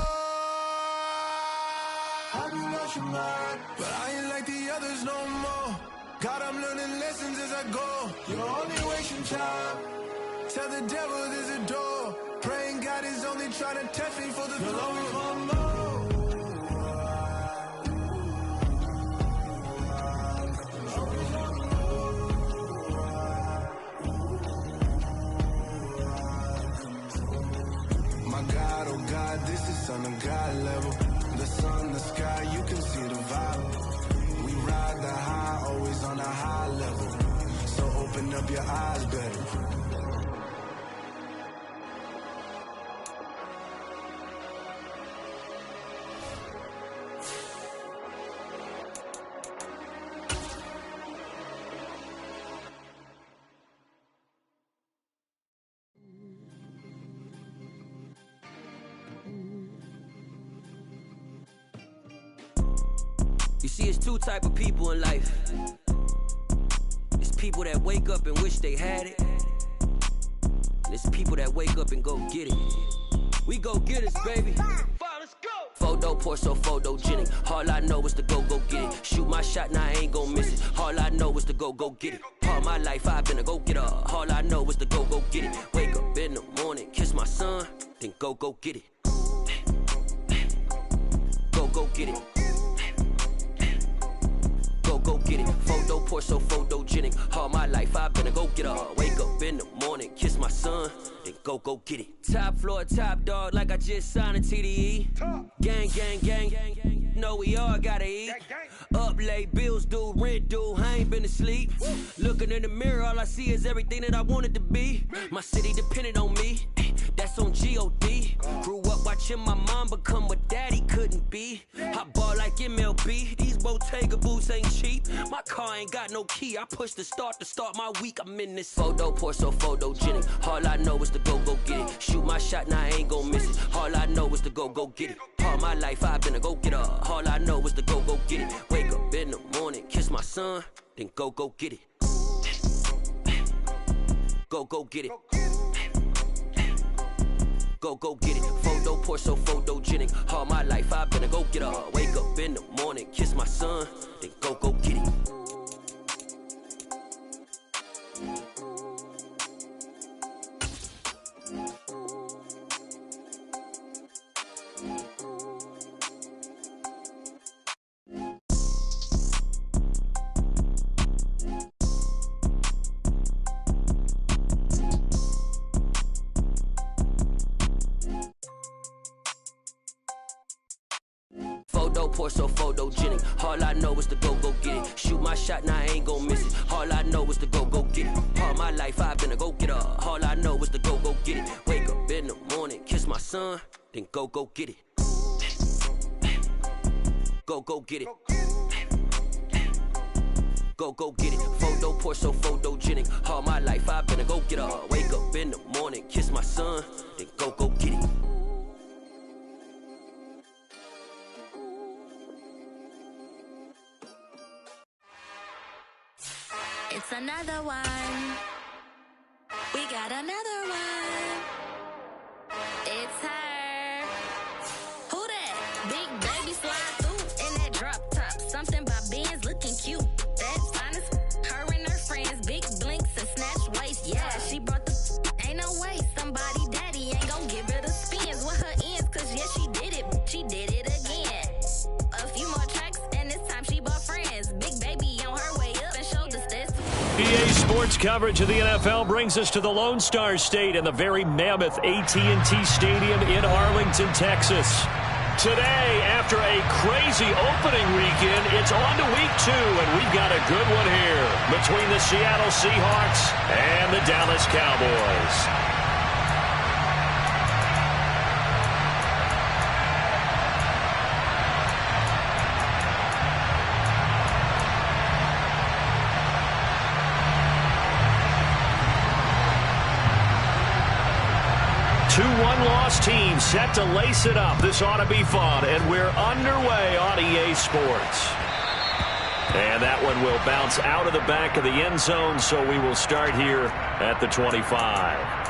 Have you lost your mind? But I ain't like the others no more. God, I'm learning lessons as I go. You're only wasting time. Tell the devil there's a door. Praying God is only trying to test me for the glory. You'll always want more. My God, oh God, this is Son of God level. The sun, the sky, you can see the vibe. We ride the high, always on a high level. So open up your eyes better. You see, it's two type of people in life. It's people that wake up and wish they had it. And it's people that wake up and go get it. We go get it, baby. Let's go. Photo poor, so photogenic. All I know is to go get it. Shoot my shot, now I ain't gon' miss it. All I know is to go get it. All my life I've been a go-getter. All I know is to go get it. Wake up in the morning, kiss my son, then go get it. Go get it. go get it. Photo pour so photogenic. All my life I've been a go-getter. Wake up in the morning, kiss my son, then go get it. Top floor, top dog, like I just signed a TDE. Gang, gang, gang, gang, gang. Know we all gotta eat. Up late, bills due, rent due, I ain't been asleep. Looking in the mirror, all I see is everything that I wanted to be. My city depended on me, that's on G.O.D. Grew up watching my mom become what daddy couldn't be. I ball like MLB, these Bottega boots ain't cheap. My car ain't got no key, I push the start to start my week. I'm in this photo pour so photogenic. All I know is to go get it. Shoot my shot, now I ain't gon' miss it. All I know is to go get it. All my life I've been a go-getter. All I know is to go get it. Wake up in the morning, kiss my son, then go get it. Go get it. Go get it. Photo pour so photogenic. All my life I've been a go-getter. Wake up in the morning, kiss my son, then go get it. Photo pour so photogenic. All I know is to go get it. Shoot my shot, now I ain't gon' miss it. All I know is to go get it. All my life I've been a go-getter. All I know is to go get it. Wake up in the morning, kiss my son, then go get it. Go get it. Go get it. Photo pour so photogenic. All my life I've been a go-getter. Wake up in the morning, kiss my son, then go get it. It's another one. We got another one. It's her. Who that? Big baby slide through in that drop top. Something by Benz looking cute. That's honest. Her and her friends, big blinks and snatch waist. Yeah, she brought the. Ain't no way somebody daddy ain't gon' give her the spins with her ends. Cause yeah, she did it. She did it again. A few more tracks and this time she bought friends. Big baby on her way up and showed the stats. EA Sports coverage of the NFL brings us to the Lone Star State and the very mammoth AT&T Stadium in Arlington, Texas. Today, after a crazy opening weekend, it's on to week 2, and we've got a good one here between the Seattle Seahawks and the Dallas Cowboys. 2-1 loss team set to lace it up. This ought to be fun, and we're underway on EA Sports. And that one will bounce out of the back of the end zone, so we will start here at the 25.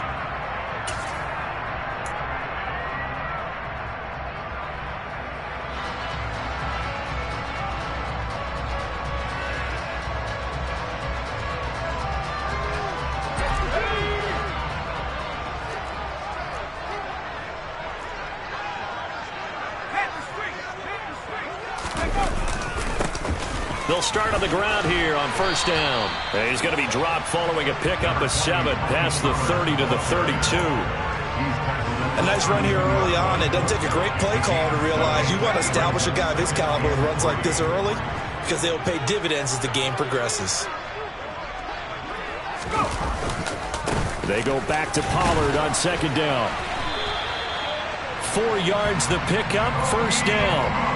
They'll start on the ground here on first down. And he's going to be dropped following a pickup of 7 past the 30 to the 32. A nice run here early on. It doesn't take a great play call to realize you want to establish a guy of his caliber with runs like this early because they'll pay dividends as the game progresses. They go back to Pollard on second down. 4 yards the pickup, first down.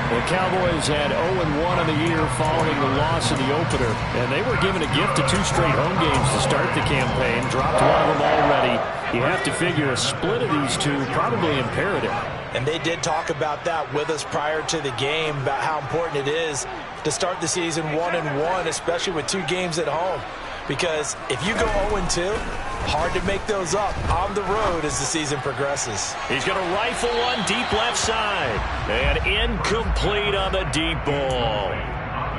The Cowboys had 0-1 on the year following the loss in the opener, and they were given a gift of 2 straight home games to start the campaign. Dropped one of them already. You have to figure a split of these two probably imperative. And they did talk about that with us prior to the game, about how important it is to start the season 1-1, especially with 2 games at home. Because if you go 0-2, hard to make those up on the road as the season progresses. He's going to rifle one deep left side. And incomplete on the deep ball.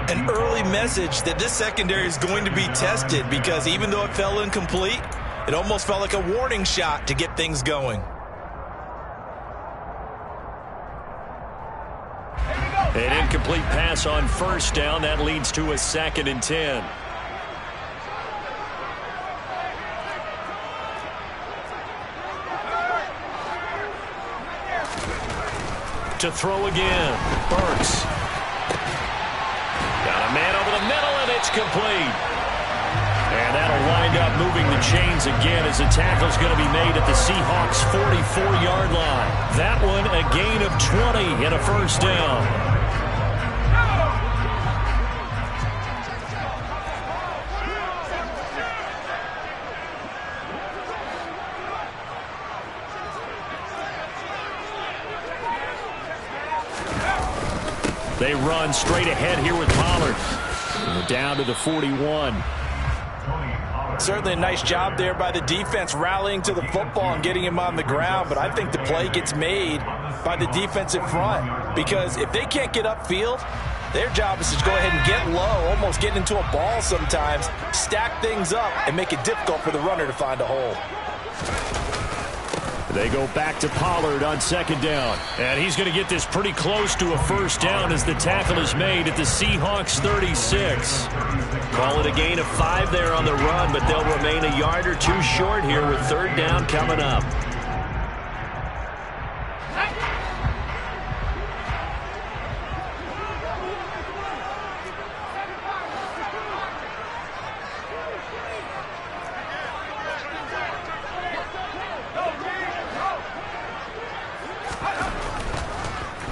An early message that this secondary is going to be tested because even though it fell incomplete, it almost felt like a warning shot to get things going. Here we go. An incomplete pass on first down. That leads to a 2nd and 10. To throw again. Burks. Got a man over the middle, and it's complete. And that'll wind up moving the chains again as the tackle's going to be made at the Seahawks' 44-yard line. That one a gain of 20 and a first down. They run straight ahead here with Pollard. And we're down to the 41. Certainly a nice job there by the defense rallying to the football and getting him on the ground, but I think the play gets made by the defensive front because if they can't get upfield, their job is to go ahead and get low, almost get into a ball sometimes, stack things up, and make it difficult for the runner to find a hole. They go back to Pollard on 2nd down. And he's going to get this pretty close to a first down as the tackle is made at the Seahawks' 36. Call it a gain of 5 there on the run, but they'll remain a yard or 2 short here with 3rd down coming up.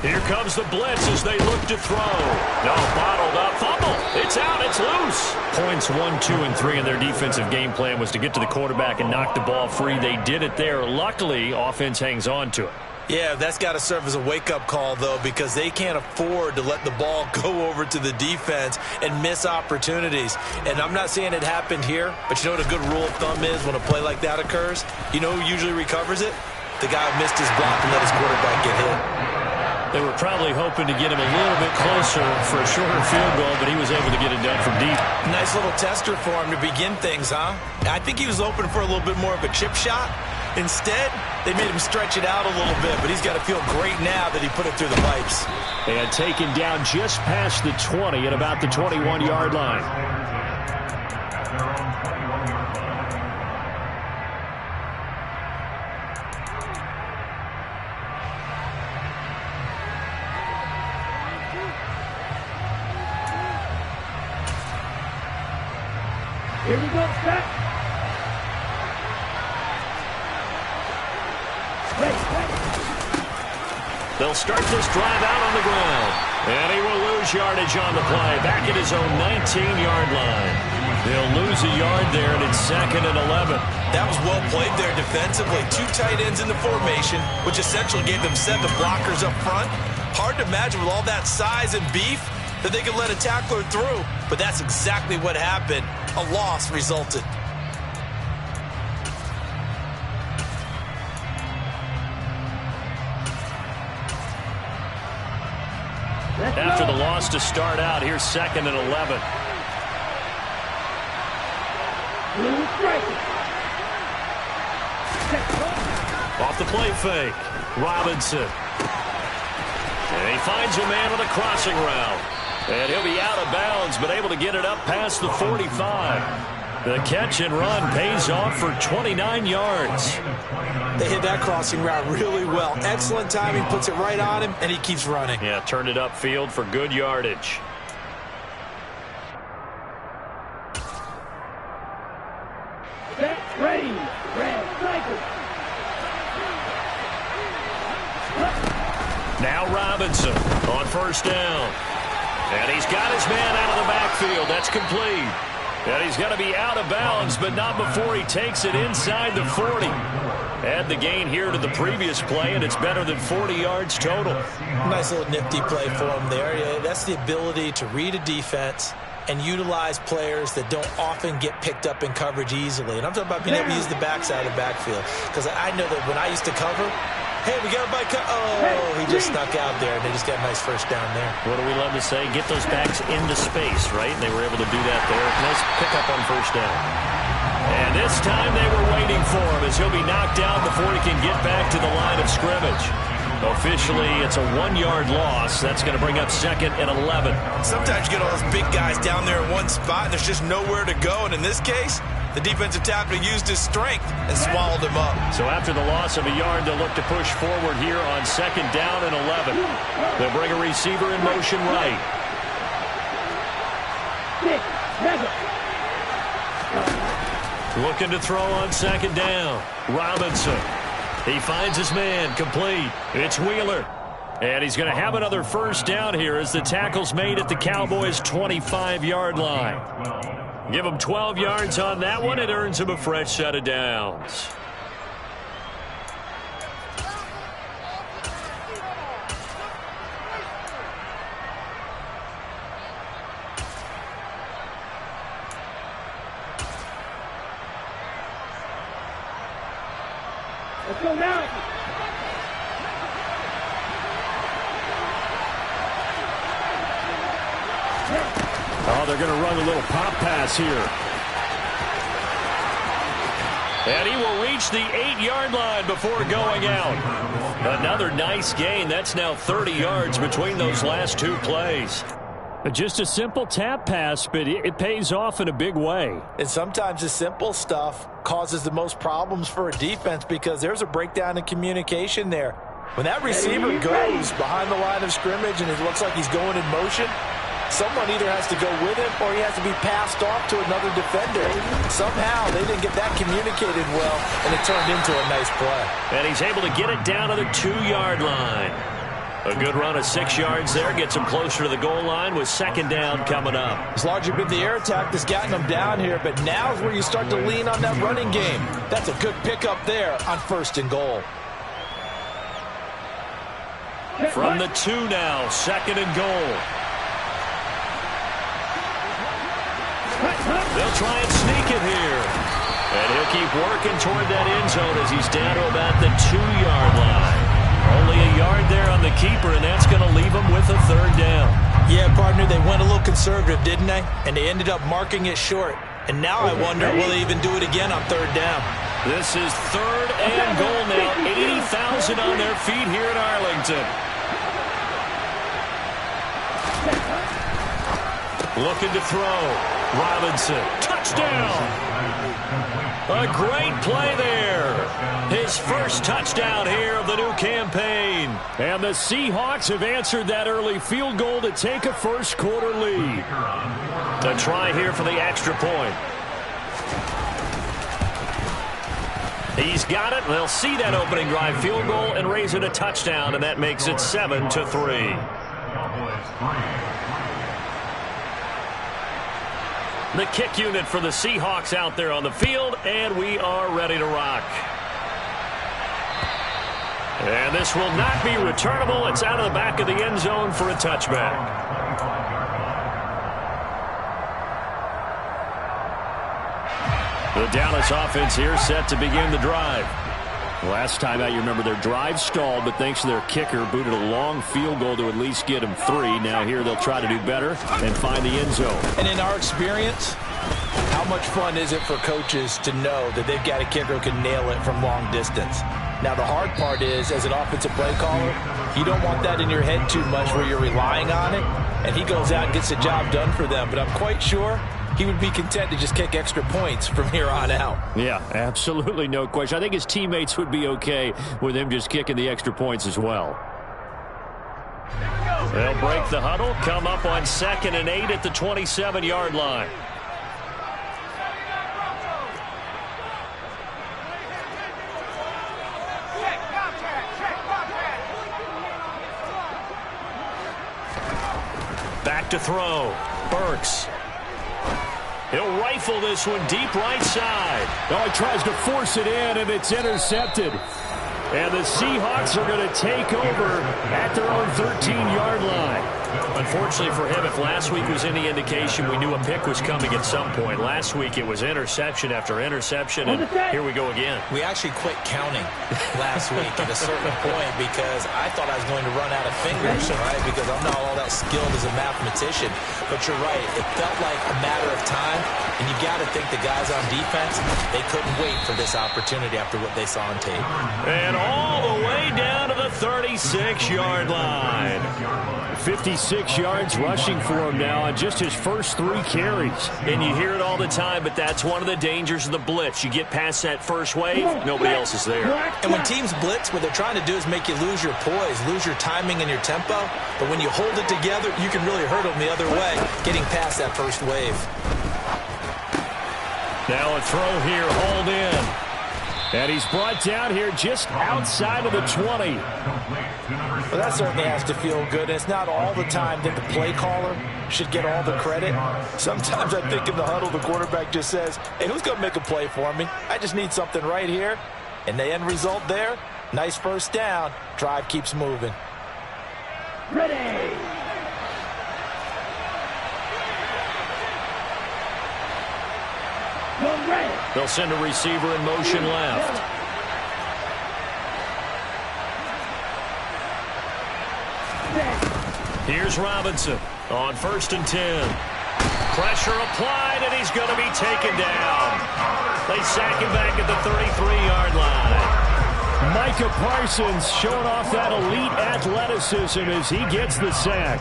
Here comes the blitz as they look to throw. No, bottled up. Fumble. It's out. It's loose. Points 1, 2, and 3 in their defensive game plan was to get to the quarterback and knock the ball free. They did it there. Luckily, offense hangs on to it. Yeah, that's got to serve as a wake-up call, though, because they can't afford to let the ball go over to the defense and miss opportunities. And I'm not saying it happened here, but you know what a good rule of thumb is when a play like that occurs? You know who usually recovers it? The guy who missed his block and let his quarterback get hit. They were probably hoping to get him a little bit closer for a shorter field goal, but he was able to get it done from deep. Nice little tester for him to begin things, huh? I think he was open for a little bit more of a chip shot. Instead, they made him stretch it out a little bit, but he's got to feel great now that he put it through the pipes. And taken down just past the 20 at about the 21-yard line. Here we go, set. They'll start this drive out on the ground. And he will lose yardage on the play. Back at his own 19-yard line. They'll lose a yard there, and it's 2nd and 11. That was well played there defensively. 2 tight ends in the formation, which essentially gave them 7 blockers up front. Hard to imagine with all that size and beef that they could let a tackler through. But that's exactly what happened. A loss resulted. After the loss to start out, here's 2nd and 11. Off the play fake. Robinson. And he finds a man on the crossing route. And he'll be out of bounds, but able to get it up past the 45. The catch and run pays off for 29 yards. They hit that crossing route really well. Excellent timing, puts it right on him, and he keeps running. Yeah, turned it upfield for good yardage. Set, ready, red, cycle. Now Robinson on first down. And he's got his man out of the backfield. That's complete. And he's going to be out of bounds, but not before he takes it inside the 40. Add the gain here to the previous play, and it's better than 40 yards total. Nice little nifty play for him there. Yeah, that's the ability to read a defense and utilize players that don't often get picked up in coverage easily. And I'm talking about being able to use the backside of the backfield. Because I know that when I used to cover, hey, we got a bike. Oh, he just snuck out there, and they just got a nice first down there. What do we love to say? Get those backs into space, right? And they were able to do that there. Nice pickup on first down. And this time they were waiting for him as he'll be knocked down before he can get back to the line of scrimmage. Officially, it's a 1-yard loss. That's going to bring up 2nd and 11. Sometimes you get all those big guys down there in one spot, and there's just nowhere to go. And in this case, the defensive tackle used his strength and swallowed him up. So after the loss of a yard, they'll look to push forward here on 2nd down and 11. They'll bring a receiver in motion right. 6, 7. Looking to throw on 2nd down. Robinson. He finds his man, complete. It's Wheeler. And he's going to have another first down here as the tackle's made at the Cowboys' 25-yard line. Give him 12 yards on that one. It earns him a fresh set of downs. Let's go now. Oh, they're going to run a little pop pass here. And he will reach the 8-yard line before going out. Another nice gain. That's now 30 yards between those last 2 plays. Just a simple tap pass, but it pays off in a big way. And sometimes the simple stuff causes the most problems for a defense because there's a breakdown in communication there. When that receiver goes behind the line of scrimmage and it looks like he's going in motion, someone either has to go with him or he has to be passed off to another defender. Somehow they didn't get that communicated well, and it turned into a nice play. And he's able to get it down to the 2-yard line. A good run of 6 yards there gets him closer to the goal line with 2nd down coming up. It's largely been the air attack that's gotten them down here, but now is where you start to lean on that running game. That's a good pickup there on 1st and goal. From the 2 now, 2nd and goal. They'll try and sneak it here. And he'll keep working toward that end zone as he's down to about the 2-yard line. Only a yard there on the keeper, and that's going to leave him with a 3rd down. Yeah, partner, they went a little conservative, didn't they? And they ended up marking it short. And now I wonder, will they even do it again on 3rd down? This is 3rd and goal now. 80,000 on their feet here in Arlington. Looking to throw. Robinson. Touchdown. A great play there. His first touchdown here of the new campaign. And the Seahawks have answered that early field goal to take a first-quarter lead. A try here for the extra point. He's got it. They'll see that opening drive field goal and raise it a touchdown, and that makes it 7-3. The kick unit for the Seahawks out there on the field, and we are ready to rock. And this will not be returnable. It's out of the back of the end zone for a touchback. The Dallas offense here set to begin the drive. Last time out, you remember their drive stalled, but thanks to their kicker, booted a long field goal to at least get them 3. Now here they'll try to do better and find the end zone. And in our experience, how much fun is it for coaches to know that they've got a kicker who can nail it from long distance? Now, the hard part is, as an offensive play caller, you don't want that in your head too much where you're relying on it, and he goes out and gets the job done for them. But I'm quite sure he would be content to just kick extra points from here on out. Yeah, absolutely no question. I think his teammates would be okay with him just kicking the extra points as well. They'll break the huddle, come up on 2nd and 8 at the 27-yard line. Back to throw. Burks. He'll rifle this one deep right side. Oh, he tries to force it in, and it's intercepted. And the Seahawks are going to take over at their own 13-yard line. Unfortunately for him, if last week was any indication, we knew a pick was coming at some point. Last week it was interception after interception, and here we go again. We actually quit counting last week at a certain point because I thought I was going to run out of fingers, right? Because I'm not all that skilled as a mathematician. But you're right. It felt like a matter of time, and you got to think the guys on defense, they couldn't wait for this opportunity after what they saw on tape. And all the way down to the 36-yard line. 56 yards rushing for him now on just his first 3 carries. And you hear it all the time, but that's one of the dangers of the blitz. You get past that first wave, nobody else is there. And when teams blitz, what they're trying to do is make you lose your poise, lose your timing and your tempo. But when you hold it together, you can really hurt them the other way, getting past that first wave. Now a throw here, hauled in. And he's brought down here just outside of the 20. Well, that certainly has to feel good. And it's not all the time that the play caller should get all the credit. Sometimes I think in the huddle, the quarterback just says, hey, who's going to make a play for me? I just need something right here. And the end result there, nice first down. Drive keeps moving. Ready. They'll send a receiver in motion left. Here's Robinson on 1st and 10. Pressure applied, and he's going to be taken down. They sack him back at the 33-yard line. Micah Parsons showing off that elite athleticism as he gets the sack.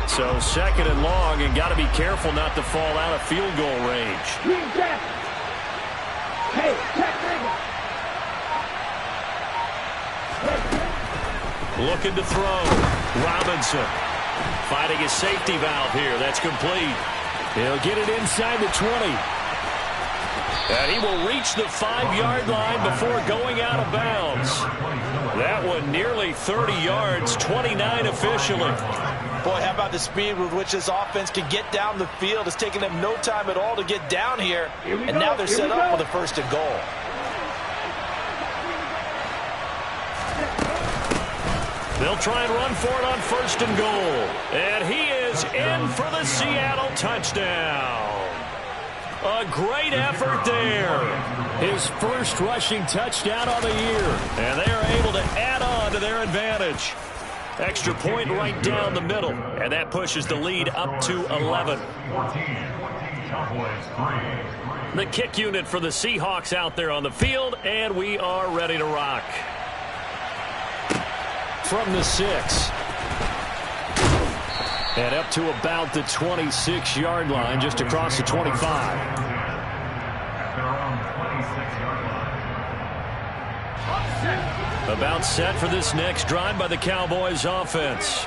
So 2nd and long, and got to be careful not to fall out of field goal range. Hey, looking to throw. Robinson finding his safety valve here. That's complete. He'll get it inside the 20. And he will reach the 5-yard line before going out of bounds. That one nearly 30 yards, 29 officially. Boy, how about the speed with which this offense can get down the field? It's taken them no time at all to get down here. And now they're set up with a 1st and goal. They'll try and run for it on 1st and goal. And he is in for the Seattle touchdown. A great effort there. His first rushing touchdown on the year. And they are able to add on to their advantage. Extra point right down the middle. And that pushes the lead up to 11. The kick unit for the Seahawks out there on the field. And we are ready to rock. From the 6. And up to about the 26-yard line, just across the 25. About set for this next drive by the Cowboys offense.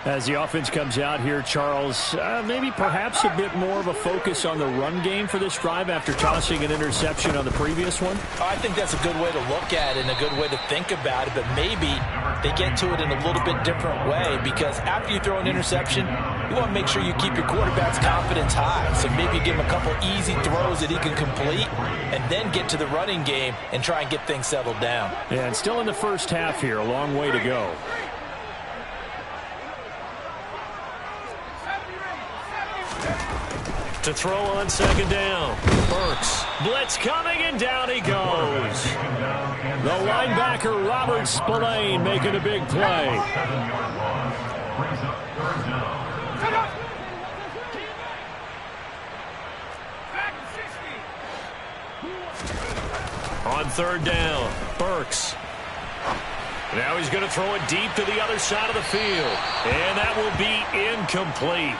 As the offense comes out here, Charles, maybe perhaps a bit more of a focus on the run game for this drive after tossing an interception on the previous one? I think that's a good way to look at it and a good way to think about it, but maybe they get to it in a little bit different way because after you throw an interception, you want to make sure you keep your quarterback's confidence high. So maybe give him a couple easy throws that he can complete and then get to the running game and try and get things settled down. Yeah, and still in the first half here, a long way to go. To throw on 2nd down. Burks. Blitz coming, and down he goes. The linebacker, Robert Spillane, making a big play. On 3rd down, Burks. Now he's going to throw it deep to the other side of the field. And that will be incomplete.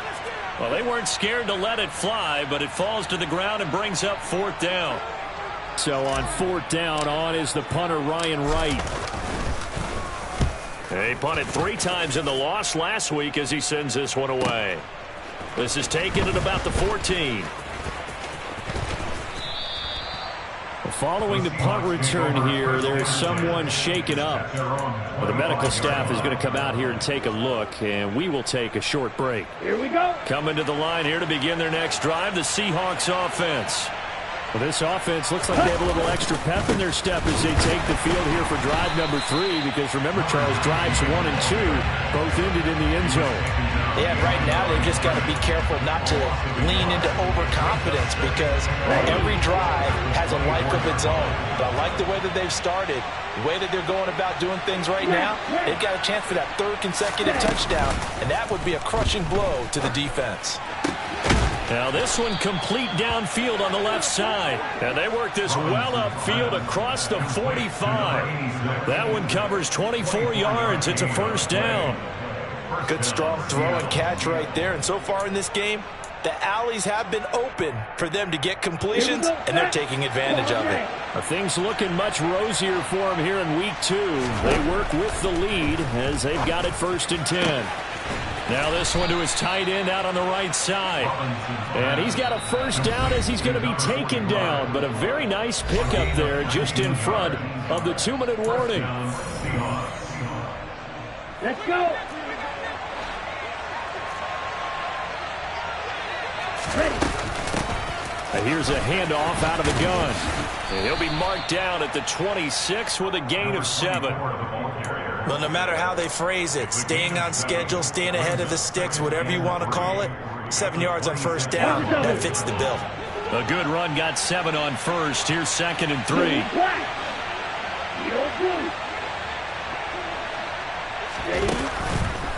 Well, they weren't scared to let it fly, but it falls to the ground and brings up 4th down. So on 4th down, on is the punter, Ryan Wright. He punted 3 times in the loss last week as he sends this one away. This is taken at about the 14. Following the punt return here, there is someone shaken up. Well, the medical staff is going to come out here and take a look, and we will take a short break. Here we go. Coming to the line here to begin their next drive, the Seahawks offense. Well, this offense looks like they have a little extra pep in their step as they take the field here for drive number 3, because remember, Charles, drives 1 and 2 both ended in the end zone. Yeah, right now they've just got to be careful not to lean into overconfidence, because every drive has a life of its own. But I like the way that they've started, the way that they're going about doing things right now. They've got a chance for that 3rd consecutive touchdown, and that would be a crushing blow to the defense. Now this one complete downfield on the left side. And they work this well upfield across the 45. That one covers 24 yards. It's a first down. Good strong throw and catch right there. And so far in this game, the alleys have been open for them to get completions, and they're taking advantage of it. Things looking much rosier for them here in week 2. They work with the lead as they've got it 1st and 10. Now this one to his tight end out on the right side. And he's got a first down as he's going to be taken down. But a very nice pickup there just in front of the 2-minute warning. Let's go. Ready. And here's a handoff out of the gun. And he'll be marked down at the 26 with a gain of 7. Well, no matter how they phrase it, staying on schedule, staying ahead of the sticks, whatever you want to call it, 7 yards on first down, that fits the bill. A good run got 7 on first. Here's 2nd and 3.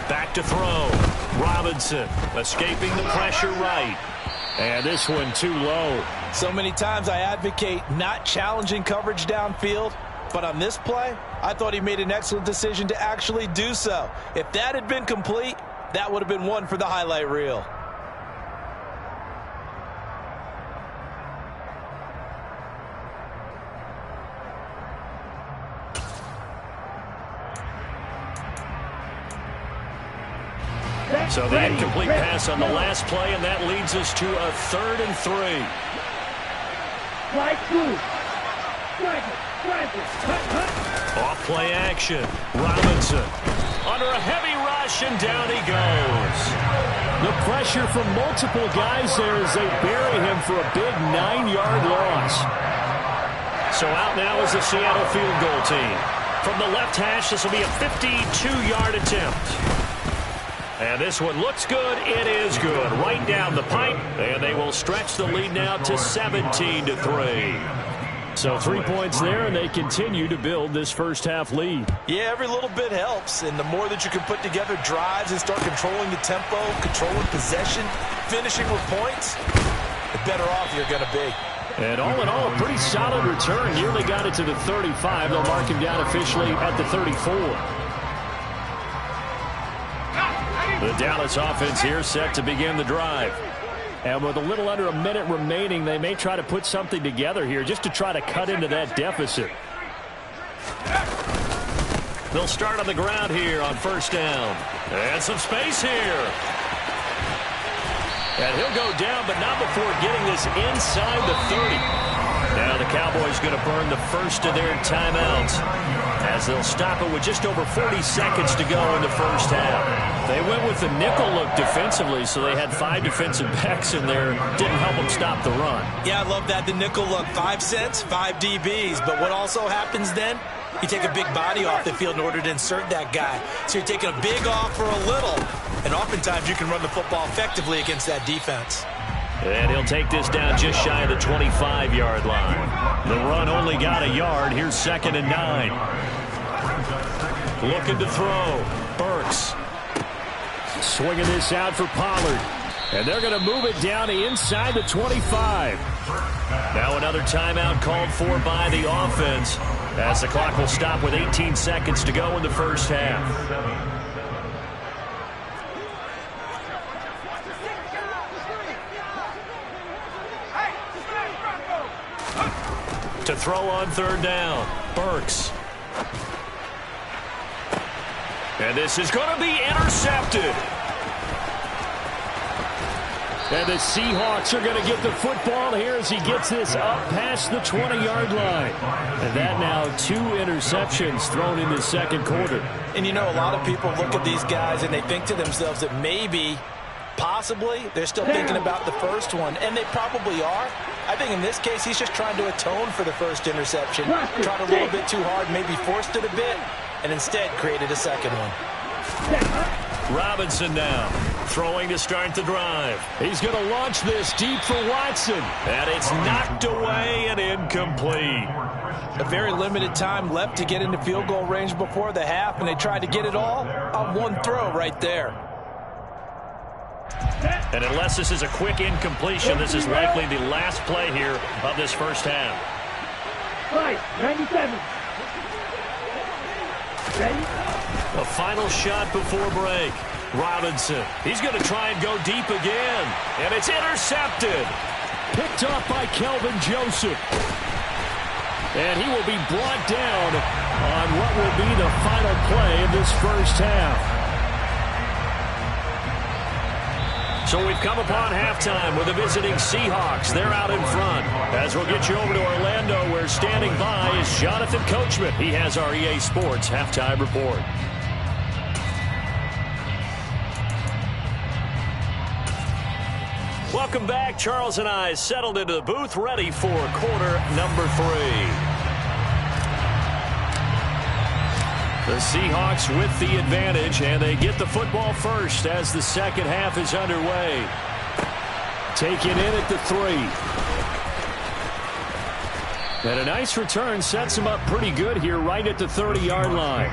Back to throw. Robinson escaping the pressure right. And this one too low. So many times I advocate not challenging coverage downfield, but on this play, I thought he made an excellent decision to actually do so. If that had been complete, that would have been one for the highlight reel. So the incomplete pass on the last play, and that leads us to a 3rd and 3. Off play action. Robinson under a heavy rush, and down he goes. The pressure from multiple guys there as they bury him for a big 9-yard loss. So out now is the Seattle field goal team. From the left hash, this will be a 52-yard attempt. And this one looks good. It is good. Right down the pipe. And they will stretch the lead now to 17-3. So 3 points there, and they continue to build this first half lead. Yeah, every little bit helps. And the more that you can put together drives and start controlling the tempo, controlling possession, finishing with points, the better off you're going to be. And all in all, a pretty solid return. Nearly got it to the 35. They'll mark him down officially at the 34. The Dallas offense here set to begin the drive. And with a little under a minute remaining, they may try to put something together here just to try to cut into that deficit. They'll start on the ground here on first down. And some space here. And he'll go down, but not before getting this inside the 30. Now the Cowboys going to burn the first of their timeouts as they'll stop it with just over 40 seconds to go in the first half. They went with the nickel look defensively, so they had 5 defensive backs in there. Didn't help them stop the run. Yeah, I love that. The nickel look, 5 cents, 5 DBs. But what also happens then? You take a big body off the field in order to insert that guy. So you're taking a big off for a little. And oftentimes you can run the football effectively against that defense. And he'll take this down just shy of the 25-yard line. The run only got a yard. Here's 2nd and 9. Looking to throw. Burks. Swinging this out for Pollard. And they're going to move it down to inside the 25. Now another timeout called for by the offense as the clock will stop with 18 seconds to go in the first half. To throw on 3rd down, Burks. And this is going to be intercepted. And the Seahawks are going to get the football here as he gets this up past the 20-yard line. And that now 2 interceptions thrown in the second quarter. And you know, a lot of people look at these guys and they think to themselves that maybe Possibly. They're still thinking about the first one, and they probably are. I think in this case, he's just trying to atone for the first interception. Tried a little bit too hard, maybe forced it a bit, and instead created a second one. Robinson now, throwing to start the drive. He's going to launch this deep for Watson, and it's knocked away and incomplete. A very limited time left to get into field goal range before the half, and they tried to get it all on one throw right there. And unless this is a quick incompletion, this is likely the last play here of this first half. 97. Ready? A final shot before break. Robinson, he's going to try and go deep again, and it's intercepted. Picked off by Kelvin Joseph. And he will be brought down on what will be the final play of this first half. So we've come upon halftime with the visiting Seahawks. They're out in front. As we'll get you over to Orlando, where standing by is Jonathan Coachman. He has our EA Sports halftime report. Welcome back. Charles and I settled into the booth, ready for quarter number 3. The Seahawks with the advantage, and they get the football first as the second half is underway. Taken in at the 3. And a nice return sets him up pretty good here right at the 30-yard line.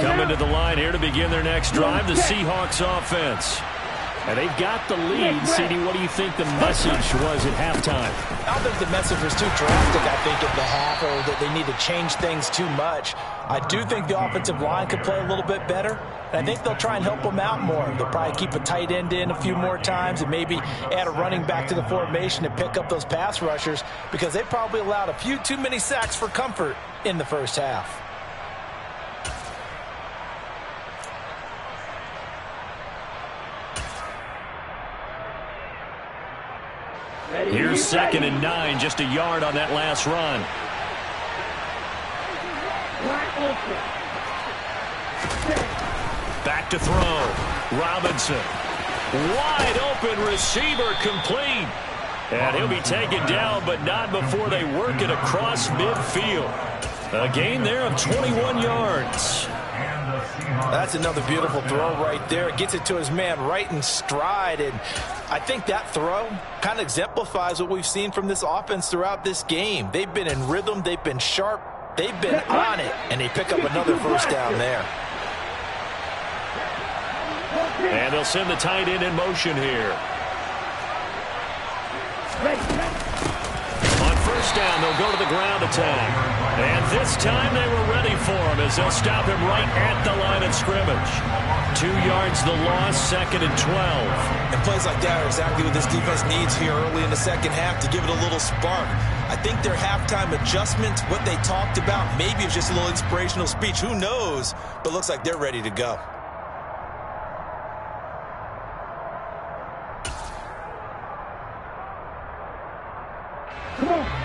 Coming to the line here to begin their next drive, the Seahawks offense. And they've got the lead. CD, what do you think the message was at halftime? I don't think the message was too drastic, I think, at the half, or that they need to change things too much. I do think the offensive line could play a little bit better, and I think they'll try and help them out more. They'll probably keep a tight end in a few more times and maybe add a running back to the formation and pick up those pass rushers, because they probably allowed a few too many sacks for comfort in the first half. Here's 2nd and 9, just a yard on that last run. Back to throw. Robinson. Wide open receiver, complete. And he'll be taken down, but not before they work it across midfield. A gain there of 21 yards. That's another beautiful throw right there. Gets it to his man right in stride, and I think that throw kind of exemplifies what we've seen from this offense throughout this game. They've been in rhythm, they've been sharp, they've been on it, and they pick up another first down there. And they'll send the tight end in motion here. On first down, they'll go to the ground attack. And this time they were ready for him as they'll stop him right at the line of scrimmage. 2 yards the loss, 2nd and 12. And plays like that are exactly what this defense needs here early in the second half to give it a little spark. I think their halftime adjustment, what they talked about, maybe it's just a little inspirational speech. Who knows? But looks like they're ready to go.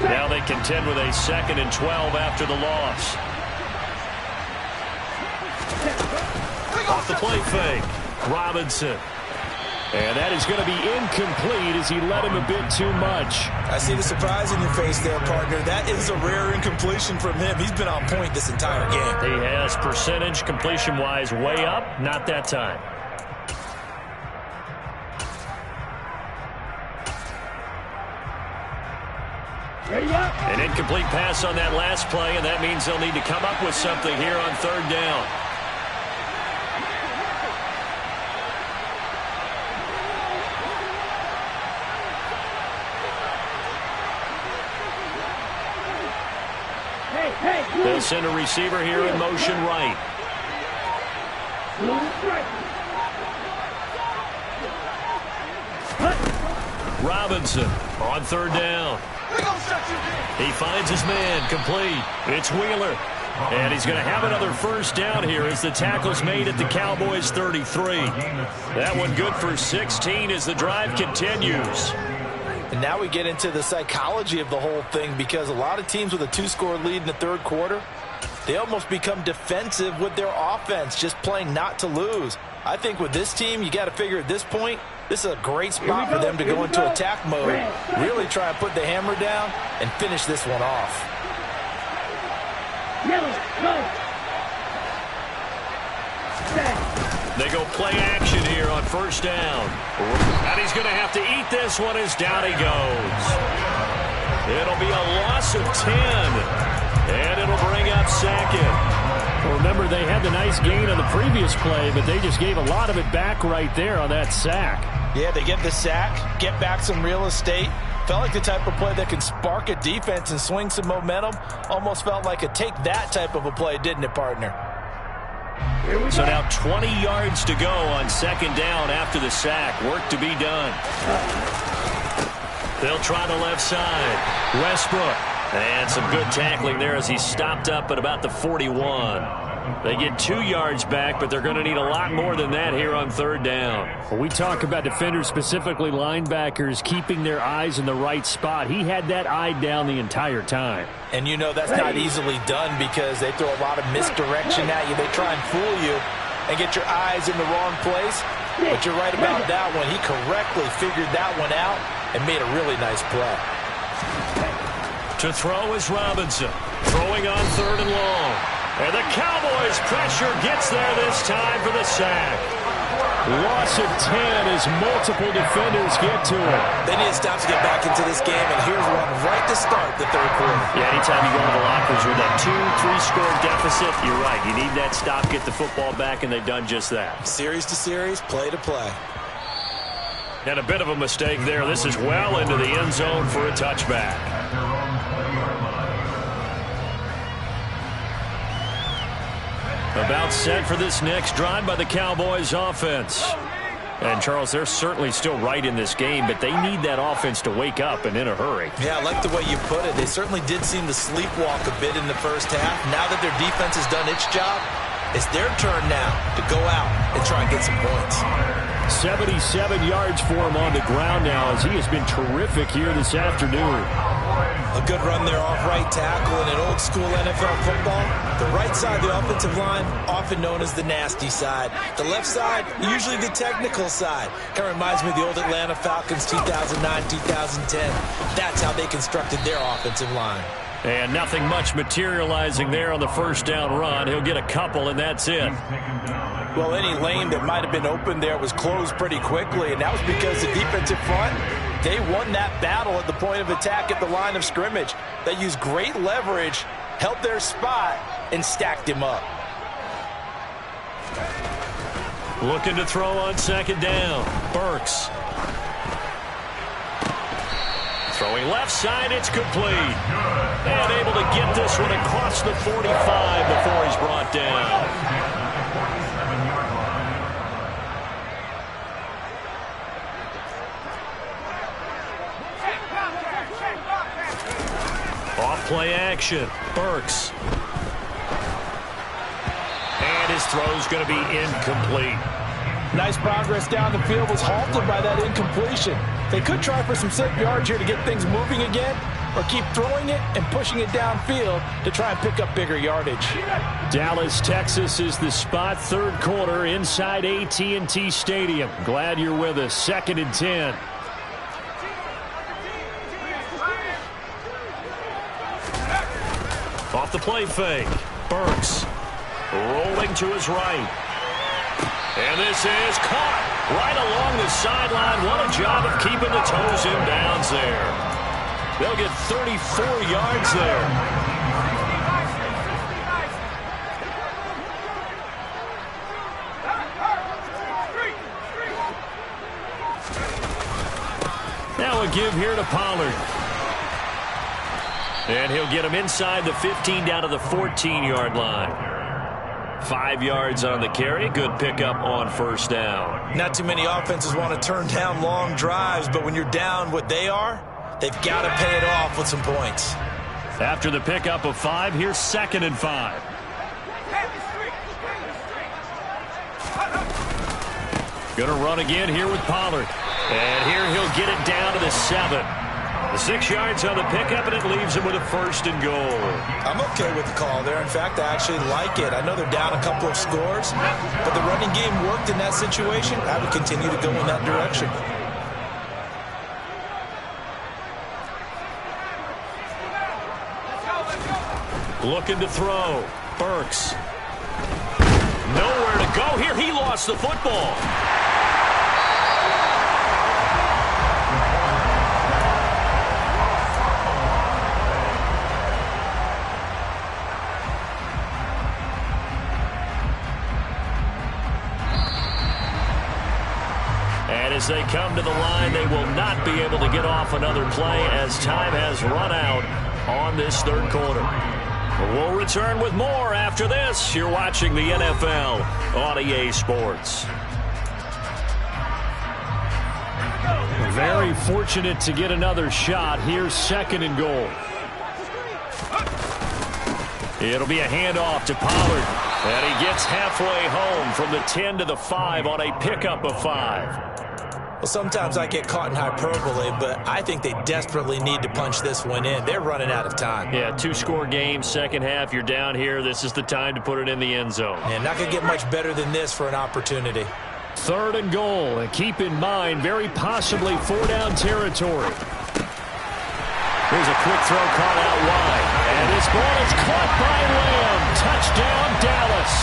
Now they contend with a 2nd and 12 after the loss. Off the play fake. Robinson. And that is going to be incomplete as he led him a bit too much. I see the surprise in your face there, partner. That is a rare incompletion from him. He's been on point this entire game. He has percentage completion-wise way up. Not that time. An incomplete pass on that last play, and that means they'll need to come up with something here on 3rd down. They'll send a receiver here in motion right. Robinson on 3rd down. He finds his man, complete. It's Wheeler. And he's going to have another first down here as the tackle's made at the Cowboys' 33. That one good for 16 as the drive continues. And now we get into the psychology of the whole thing, because a lot of teams with a 2-score lead in the third quarter, they almost become defensive with their offense, just playing not to lose. I think with this team, you got to figure at this point, this is a great spot for them to go into attack mode, really try and put the hammer down and finish this one off. They go play action here on first down. And he's going to have to eat this one as down he goes. It'll be a loss of 10. And it'll bring up second. Well, remember, they had the nice gain on the previous play, but they just gave a lot of it back right there on that sack. Yeah, they get the sack, get back some real estate. Felt like the type of play that can spark a defense and swing some momentum. Almost felt like a take-that type of a play, didn't it, partner? So now 20 yards to go on second down after the sack. Work to be done. They'll try the left side. Westbrook. And some good tackling there as he stopped up at about the 41. They get 2 yards back, but they're going to need a lot more than that here on third down. Well, we talk about defenders, specifically linebackers, keeping their eyes in the right spot. He had that eye down the entire time. And you know that's not easily done, because they throw a lot of misdirection at you. They try and fool you and get your eyes in the wrong place. But you're right about that one. He correctly figured that one out and made a really nice play. To throw is Robinson. Throwing on third and long. And the Cowboys' pressure gets there this time for the sack. Loss of 10 as multiple defenders get to it. They need to stop to get back into this game, and here's one right to start the third quarter. Yeah, anytime you go to the lockers with a 2-3-score deficit, you're right. You need that stop, get the football back, and they've done just that. Series to series, play to play. And a bit of a mistake there. This is well into the end zone for a touchback. About set for this next drive by the Cowboys offense. And, Charles, they're certainly still right in this game, but they need that offense to wake up and in a hurry. Yeah, I like the way you put it. They certainly did seem to sleepwalk a bit in the first half. Now that their defense has done its job, it's their turn now to go out and try and get some points. 77 yards for him on the ground now, as he has been terrific here this afternoon. A good run there off right tackle in an old-school NFL football. The right side of the offensive line, often known as the nasty side. The left side, usually the technical side. Kind of reminds me of the old Atlanta Falcons 2009-2010. That's how they constructed their offensive line. And nothing much materializing there on the first down run. He'll get a couple, and that's it. Well, any lane that might have been open there was closed pretty quickly, and that was because the defensive front, they won that battle at the point of attack at the line of scrimmage. They used great leverage, held their spot, and stacked him up. Looking to throw on second down. Burks. Throwing left side, it's complete. And able to get this one across the 45 before he's brought down. Off play action. Burks. And his throw's going to be incomplete. Nice progress down the field, was halted by that incompletion. They could try for some safe yards here to get things moving again, or keep throwing it and pushing it downfield to try and pick up bigger yardage. Dallas, Texas is the spot, third quarter inside AT&T Stadium. Glad you're with us. 2nd and 10. Off the play fake. Burks rolling to his right. And this is caught right along the sideline. What a job of keeping the toes in bounds there. They'll get 34 yards there. Now a give here to Pollard. And he'll get him inside the 15 down to the 14-yard line. 5 yards on the carry. Good pickup on first down. Not too many offenses want to turn down long drives, but when you're down what they are, they've got to pay it off with some points. After the pickup of 5, here's 2nd and 5. Going to run again here with Pollard. And here he'll get it down to the 7. The 6 yards on the pickup, and it leaves him with a 1st and goal. I'm okay with the call there. In fact, I actually like it. I know they're down a couple of scores, but the running game worked in that situation. I would continue to go in that direction. Looking to throw. Burks. Nowhere to go here. He lost the football. And as they come to the line, they will not be able to get off another play as time has run out on this 3rd quarter. We'll return with more after this. You're watching the NFL on EA Sports. Very fortunate to get another shot. Here's 2nd and goal. It'll be a handoff to Pollard. And he gets halfway home from the 10 to the 5 on a pickup of 5. Well, sometimes I get caught in hyperbole, but I think they desperately need to punch this one in. They're running out of time. Yeah, 2-score game, 2nd half. You're down here. This is the time to put it in the end zone. And not going to get much better than this for an opportunity. 3rd and goal. And keep in mind, very possibly 4-down territory. Here's a quick throw caught out wide. And this ball is caught by Lamb. Touchdown, Dallas.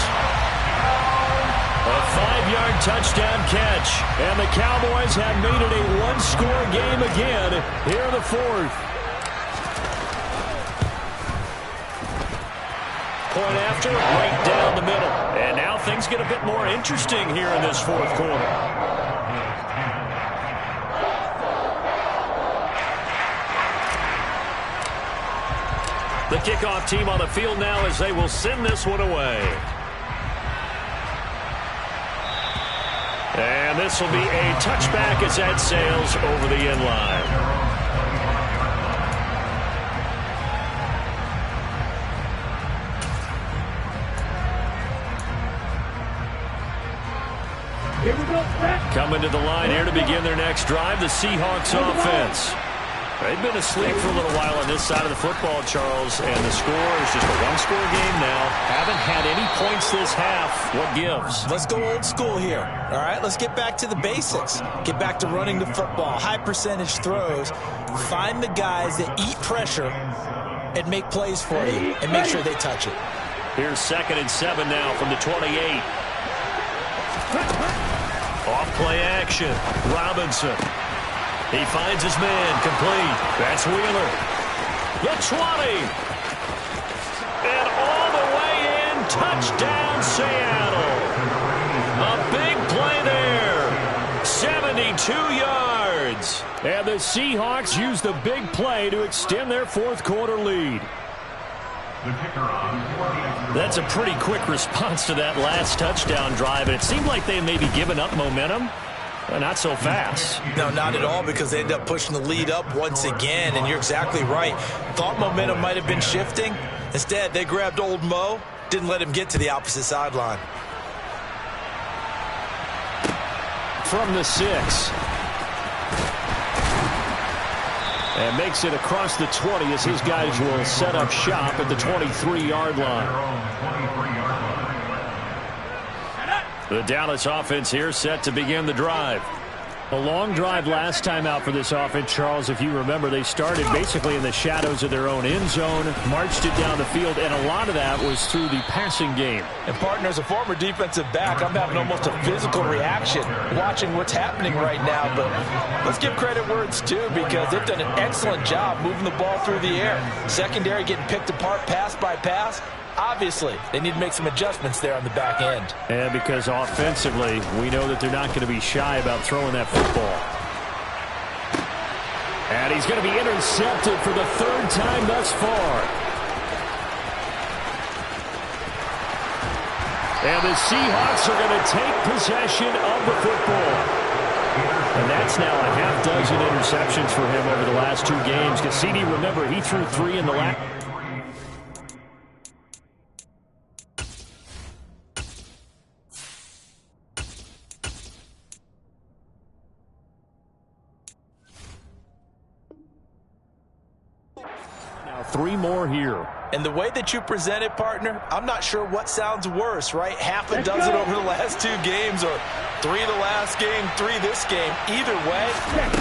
A 5-yard touchdown catch. And the Cowboys have made it a 1-score game again here in the 4th. Point after, right down the middle. And now things get a bit more interesting here in this 4th quarter. The kickoff team on the field now as they will send this one away. And this will be a touchback as that sails over the end line. Here we go, coming to the line here to begin their next drive, the Seahawks offense. They've been asleep for a little while on this side of the football, Charles, and the score is just a 1-score game now. Haven't had any points this half. What gives? Let's go old school here. All right, let's get back to the basics. Get back to running the football, high percentage throws. Find the guys that eat pressure and make plays for you and make sure they touch it. Here's 2nd and 7 now from the 28. Off play action. Robinson. He finds his man complete. That's Wheeler. The 20. And all the way in. Touchdown, Seattle. A big play there. 72 yards. And the Seahawks use the big play to extend their 4th quarter lead. That's a pretty quick response to that last touchdown drive. And it seemed like they may be giving up momentum. Not so fast. No, not at all, because they end up pushing the lead up once again, and you're exactly right. Thought momentum might have been shifting. Instead, they grabbed old Mo, didn't let him get to the opposite sideline. From the 6. And makes it across the 20 as his guys will set up shop at the 23-yard line. The Dallas offense here set to begin the drive. A long drive last time out for this offense, Charles. If you remember, they started basically in the shadows of their own end zone, marched it down the field, and a lot of that was through the passing game. And, partner, as a former defensive back, I'm having almost a physical reaction watching what's happening right now. But let's give credit where it's due, because they've done an excellent job moving the ball through the air. Secondary getting picked apart pass by pass. Obviously, they need to make some adjustments there on the back end. And because offensively, we know that they're not going to be shy about throwing that football. And he's going to be intercepted for the 3rd time thus far. And the Seahawks are going to take possession of the football. And that's now a half-dozen interceptions for him over the last 2 games. Cassini, remember, he threw 3 in the last. 3 more here. And the way that you present it, partner, I'm not sure what sounds worse, right? Half a dozen over the last 2 games, or 3 the last game, 3 this game. Either way,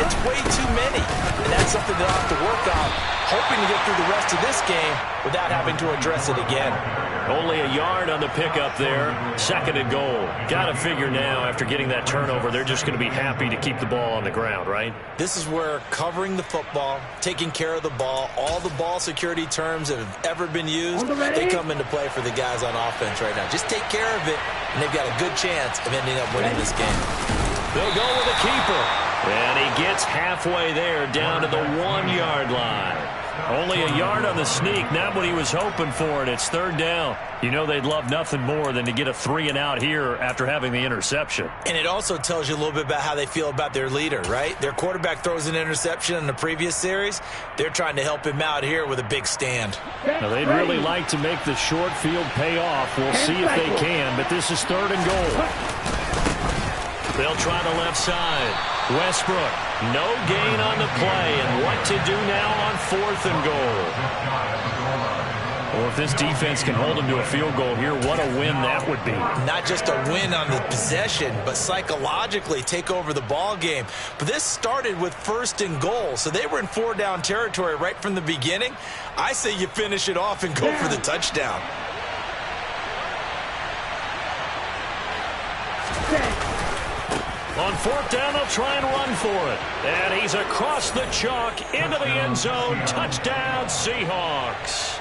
it's way too many. And that's something they'll have to work on, hoping to get through the rest of this game without having to address it again. Only a yard on the pickup there. 2nd and goal. Got to figure now, after getting that turnover, they're just going to be happy to keep the ball on the ground, right? This is where covering the football, taking care of the ball, all the ball security terms that have ever been used, they come into play for the guys on offense right now. Just take care of it, and they've got a good chance of ending up winning this game. They'll go with a keeper. And he gets halfway there, down to the 1-yard line. Only a yard on the sneak, not what he was hoping for, and it's 3rd down. You know they'd love nothing more than to get a 3-and-out here after having the interception. And it also tells you a little bit about how they feel about their leader, right? Their quarterback throws an interception in the previous series. They're trying to help him out here with a big stand. Now, they'd really like to make the short field pay off. We'll see if they can, but this is 3rd and goal. They'll try the left side. Westbrook, no gain on the play, and what to do now on 4th and goal. Well, if this defense can hold them to a field goal here, what a win that would be. Not just a win on the possession, but psychologically take over the ball game. But this started with 1st and goal, so they were in 4-down territory right from the beginning. I say you finish it off and go for the touchdown. On 4th down, they'll try and run for it. And he's across the chalk into the end zone. Touchdown, Seahawks.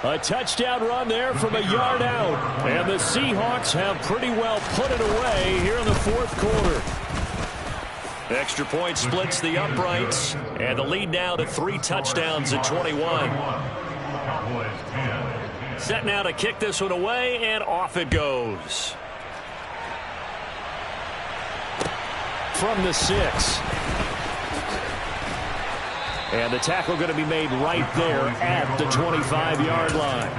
A touchdown run there from a yard out. And the Seahawks have pretty well put it away here in the 4th quarter. Extra point splits the uprights. And the lead now to 3 touchdowns at 21. Set now to kick this one away, and off it goes. From the 6. And the tackle going to be made right there at the 25-yard line.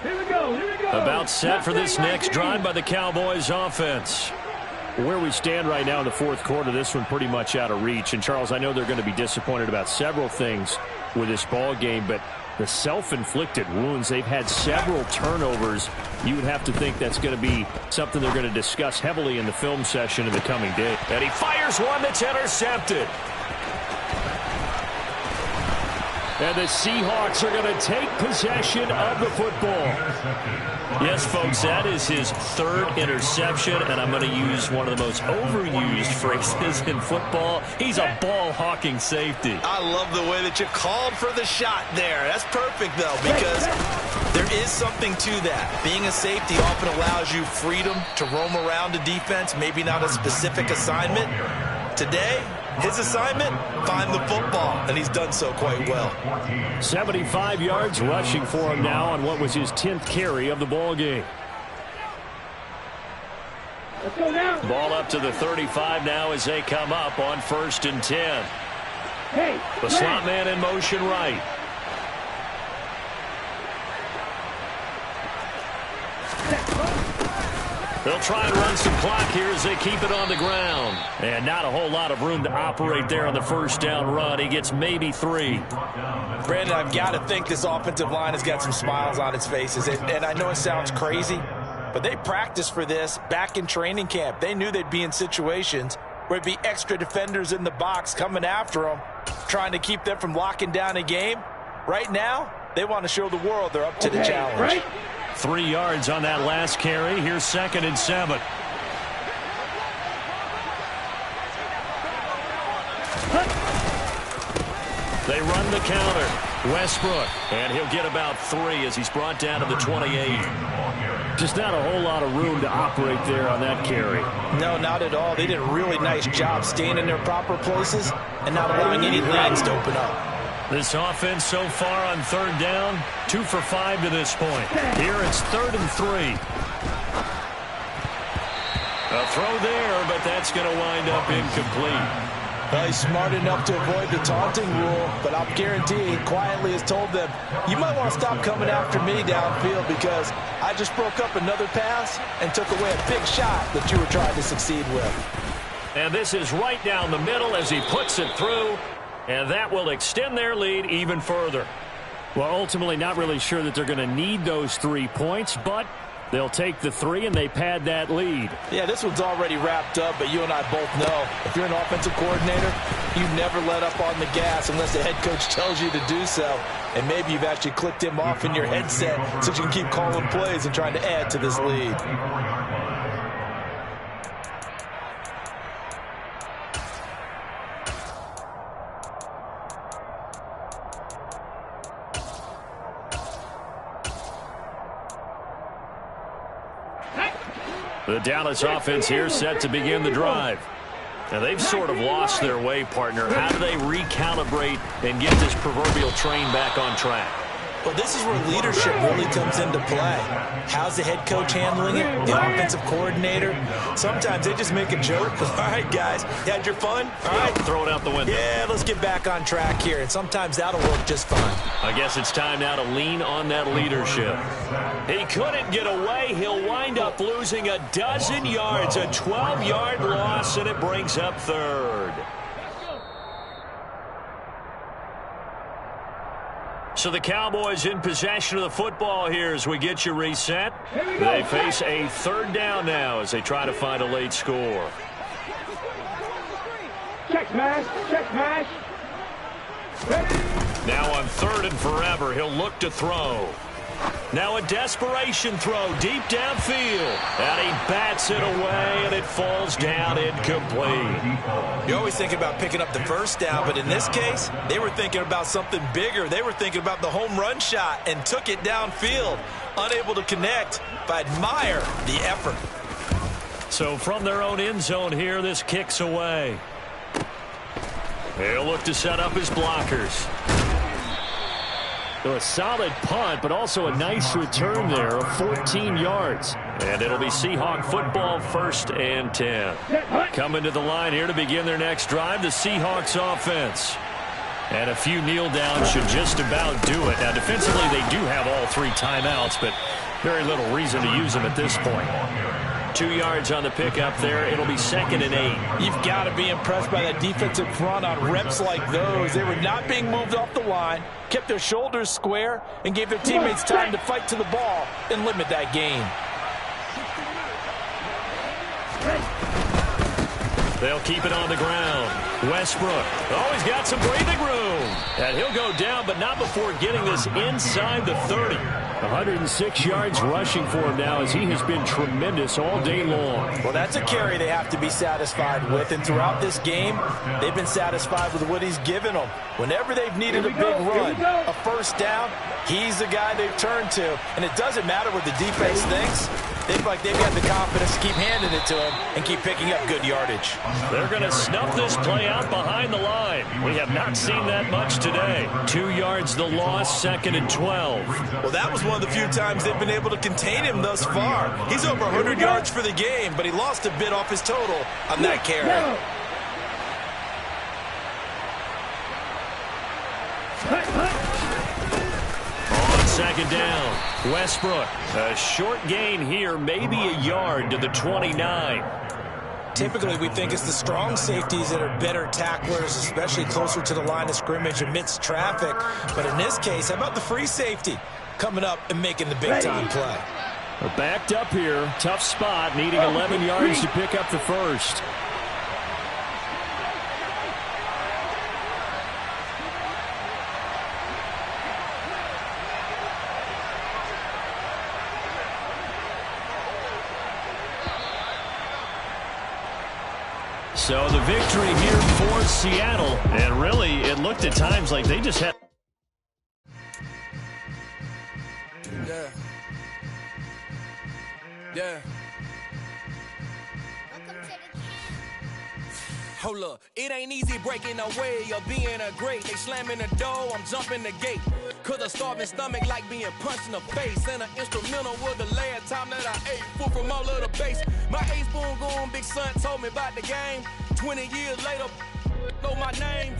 Here we go. About set for this next drive by the Cowboys offense. Where we stand right now in the 4th quarter, this one pretty much out of reach. And, Charles, I know they're going to be disappointed about several things with this ball game, but the self-inflicted wounds, they've had several turnovers. You would have to think that's going to be something they're going to discuss heavily in the film session in the coming day. And he fires one that's intercepted. And the Seahawks are going to take possession of the football. Yes, folks, that is his 3rd interception, and I'm going to use one of the most overused phrases in football. He's a ball-hawking safety. I love the way that you called for the shot there. That's perfect, though, because there is something to that. Being a safety often allows you freedom to roam around a defense, maybe not a specific assignment. Today, his assignment, find the football, and he's done so quite well. 75 yards rushing for him now on what was his 10th carry of the ball game. Let's go now. Ball up to the 35 now as they come up on 1st and 10. Hey, The slot man in motion right. They'll try and run some clock here as they keep it on the ground. And not a whole lot of room to operate there on the 1st down run. He gets maybe 3. Brandon, I've got to think this offensive line has got some smiles on its faces. And I know it sounds crazy, but they practiced for this back in training camp. They knew they'd be in situations where it'd be extra defenders in the box coming after them, trying to keep them from locking down a game. Right now, they want to show the world they're up to the challenge. Right? 3 yards on that last carry. Here's 2nd and 7. They run the counter. Westbrook, and he'll get about 3 as he's brought down to the 28. Just not a whole lot of room to operate there on that carry. No, not at all. They did a really nice job staying in their proper places and not allowing any lanes to open up. This offense so far on 3rd down, 2 for 5 to this point. Here it's 3rd and 3. A throw there, but that's going to wind up incomplete. Well, he's smart enough to avoid the taunting rule, but I'm guaranteeing he quietly has told them, you might want to stop coming after me downfield because I just broke up another pass and took away a big shot that you were trying to succeed with. And this is right down the middle as he puts it through. And that will extend their lead even further. Well, ultimately not really sure that they're going to need those 3 points, but they'll take the 3 and they pad that lead. Yeah, this one's already wrapped up, but you and I both know if you're an offensive coordinator, you never let up on the gas unless the head coach tells you to do so. And maybe you've actually clicked him off in your headset so you can keep calling plays and trying to add to this lead. The Dallas offense here set to begin the drive. Now, they've sort of lost their way, partner. How do they recalibrate and get this proverbial train back on track? Well, this is where leadership really comes into play. How's the head coach handling it? The offensive coordinator? Sometimes they just make a joke. All right, guys, you had your fun? All right. Throw it out the window. Yeah, let's get back on track here. And sometimes that'll work just fine. I guess it's time now to lean on that leadership. He couldn't get away. He'll wind up losing a dozen yards, a 12-yard loss, and it brings up third. So the Cowboys in possession of the football here as we get you reset. They face a third down now as they try to find a late score. Check smash, check smash. Now on third and forever, he'll look to throw. Now a desperation throw deep downfield. And he bats it away, and it falls down incomplete. You always think about picking up the first down, but in this case, they were thinking about something bigger. They were thinking about the home run shot and took it downfield. Unable to connect, but admire the effort. So from their own end zone here, this kicks away. He'll look to set up his blockers. So a solid punt, but also a nice return there of 14 yards. And it'll be Seahawk football, 1st and 10. Coming to the line here to begin their next drive, the Seahawks offense. And a few kneel downs should just about do it. Now, defensively, they do have all 3 timeouts, but very little reason to use them at this point. 2 yards on the pickup there. It'll be 2nd and 8. You've got to be impressed by that defensive front on reps like those. They were not being moved off the line, kept their shoulders square, and gave their teammates time to fight to the ball and limit that gain. They'll keep it on the ground. Westbrook. Oh, he's got some breathing room. And he'll go down, but not before getting this inside the 30. 106 yards rushing for him now as he has been tremendous all day long. Well, that's a carry they have to be satisfied with. And throughout this game, they've been satisfied with what he's given them. Whenever they've needed a big run, a first down, he's the guy they've turned to. And it doesn't matter what the defense thinks. They feel like they've got the confidence to keep handing it to him and keep picking up good yardage. They're going to snuff this play out behind the line. We have not seen that much today. 2 yards the loss, 2nd and 12. Well, that was one of the few times they've been able to contain him thus far. He's over 100 yards for the game, but he lost a bit off his total on that carry. On 2nd down, Westbrook. A short gain here, maybe a yard to the 29. Typically, we think it's the strong safeties that are better tacklers, especially closer to the line of scrimmage amidst traffic. But in this case, how about the free safety coming up and making the big-time play? They're backed up here. Tough spot, needing 11 yards to pick up the first. So the victory here for Seattle. And really, it looked at times like they just had... Yeah. Hold up, it ain't easy breaking away or being a great. They slamming the door, I'm jumping the gate. Cause a starving stomach like being punched in the face. And an instrumental was the last time that I ate food from all of the base. My ace spoon going, big son told me about the game. 20 years later, know my name.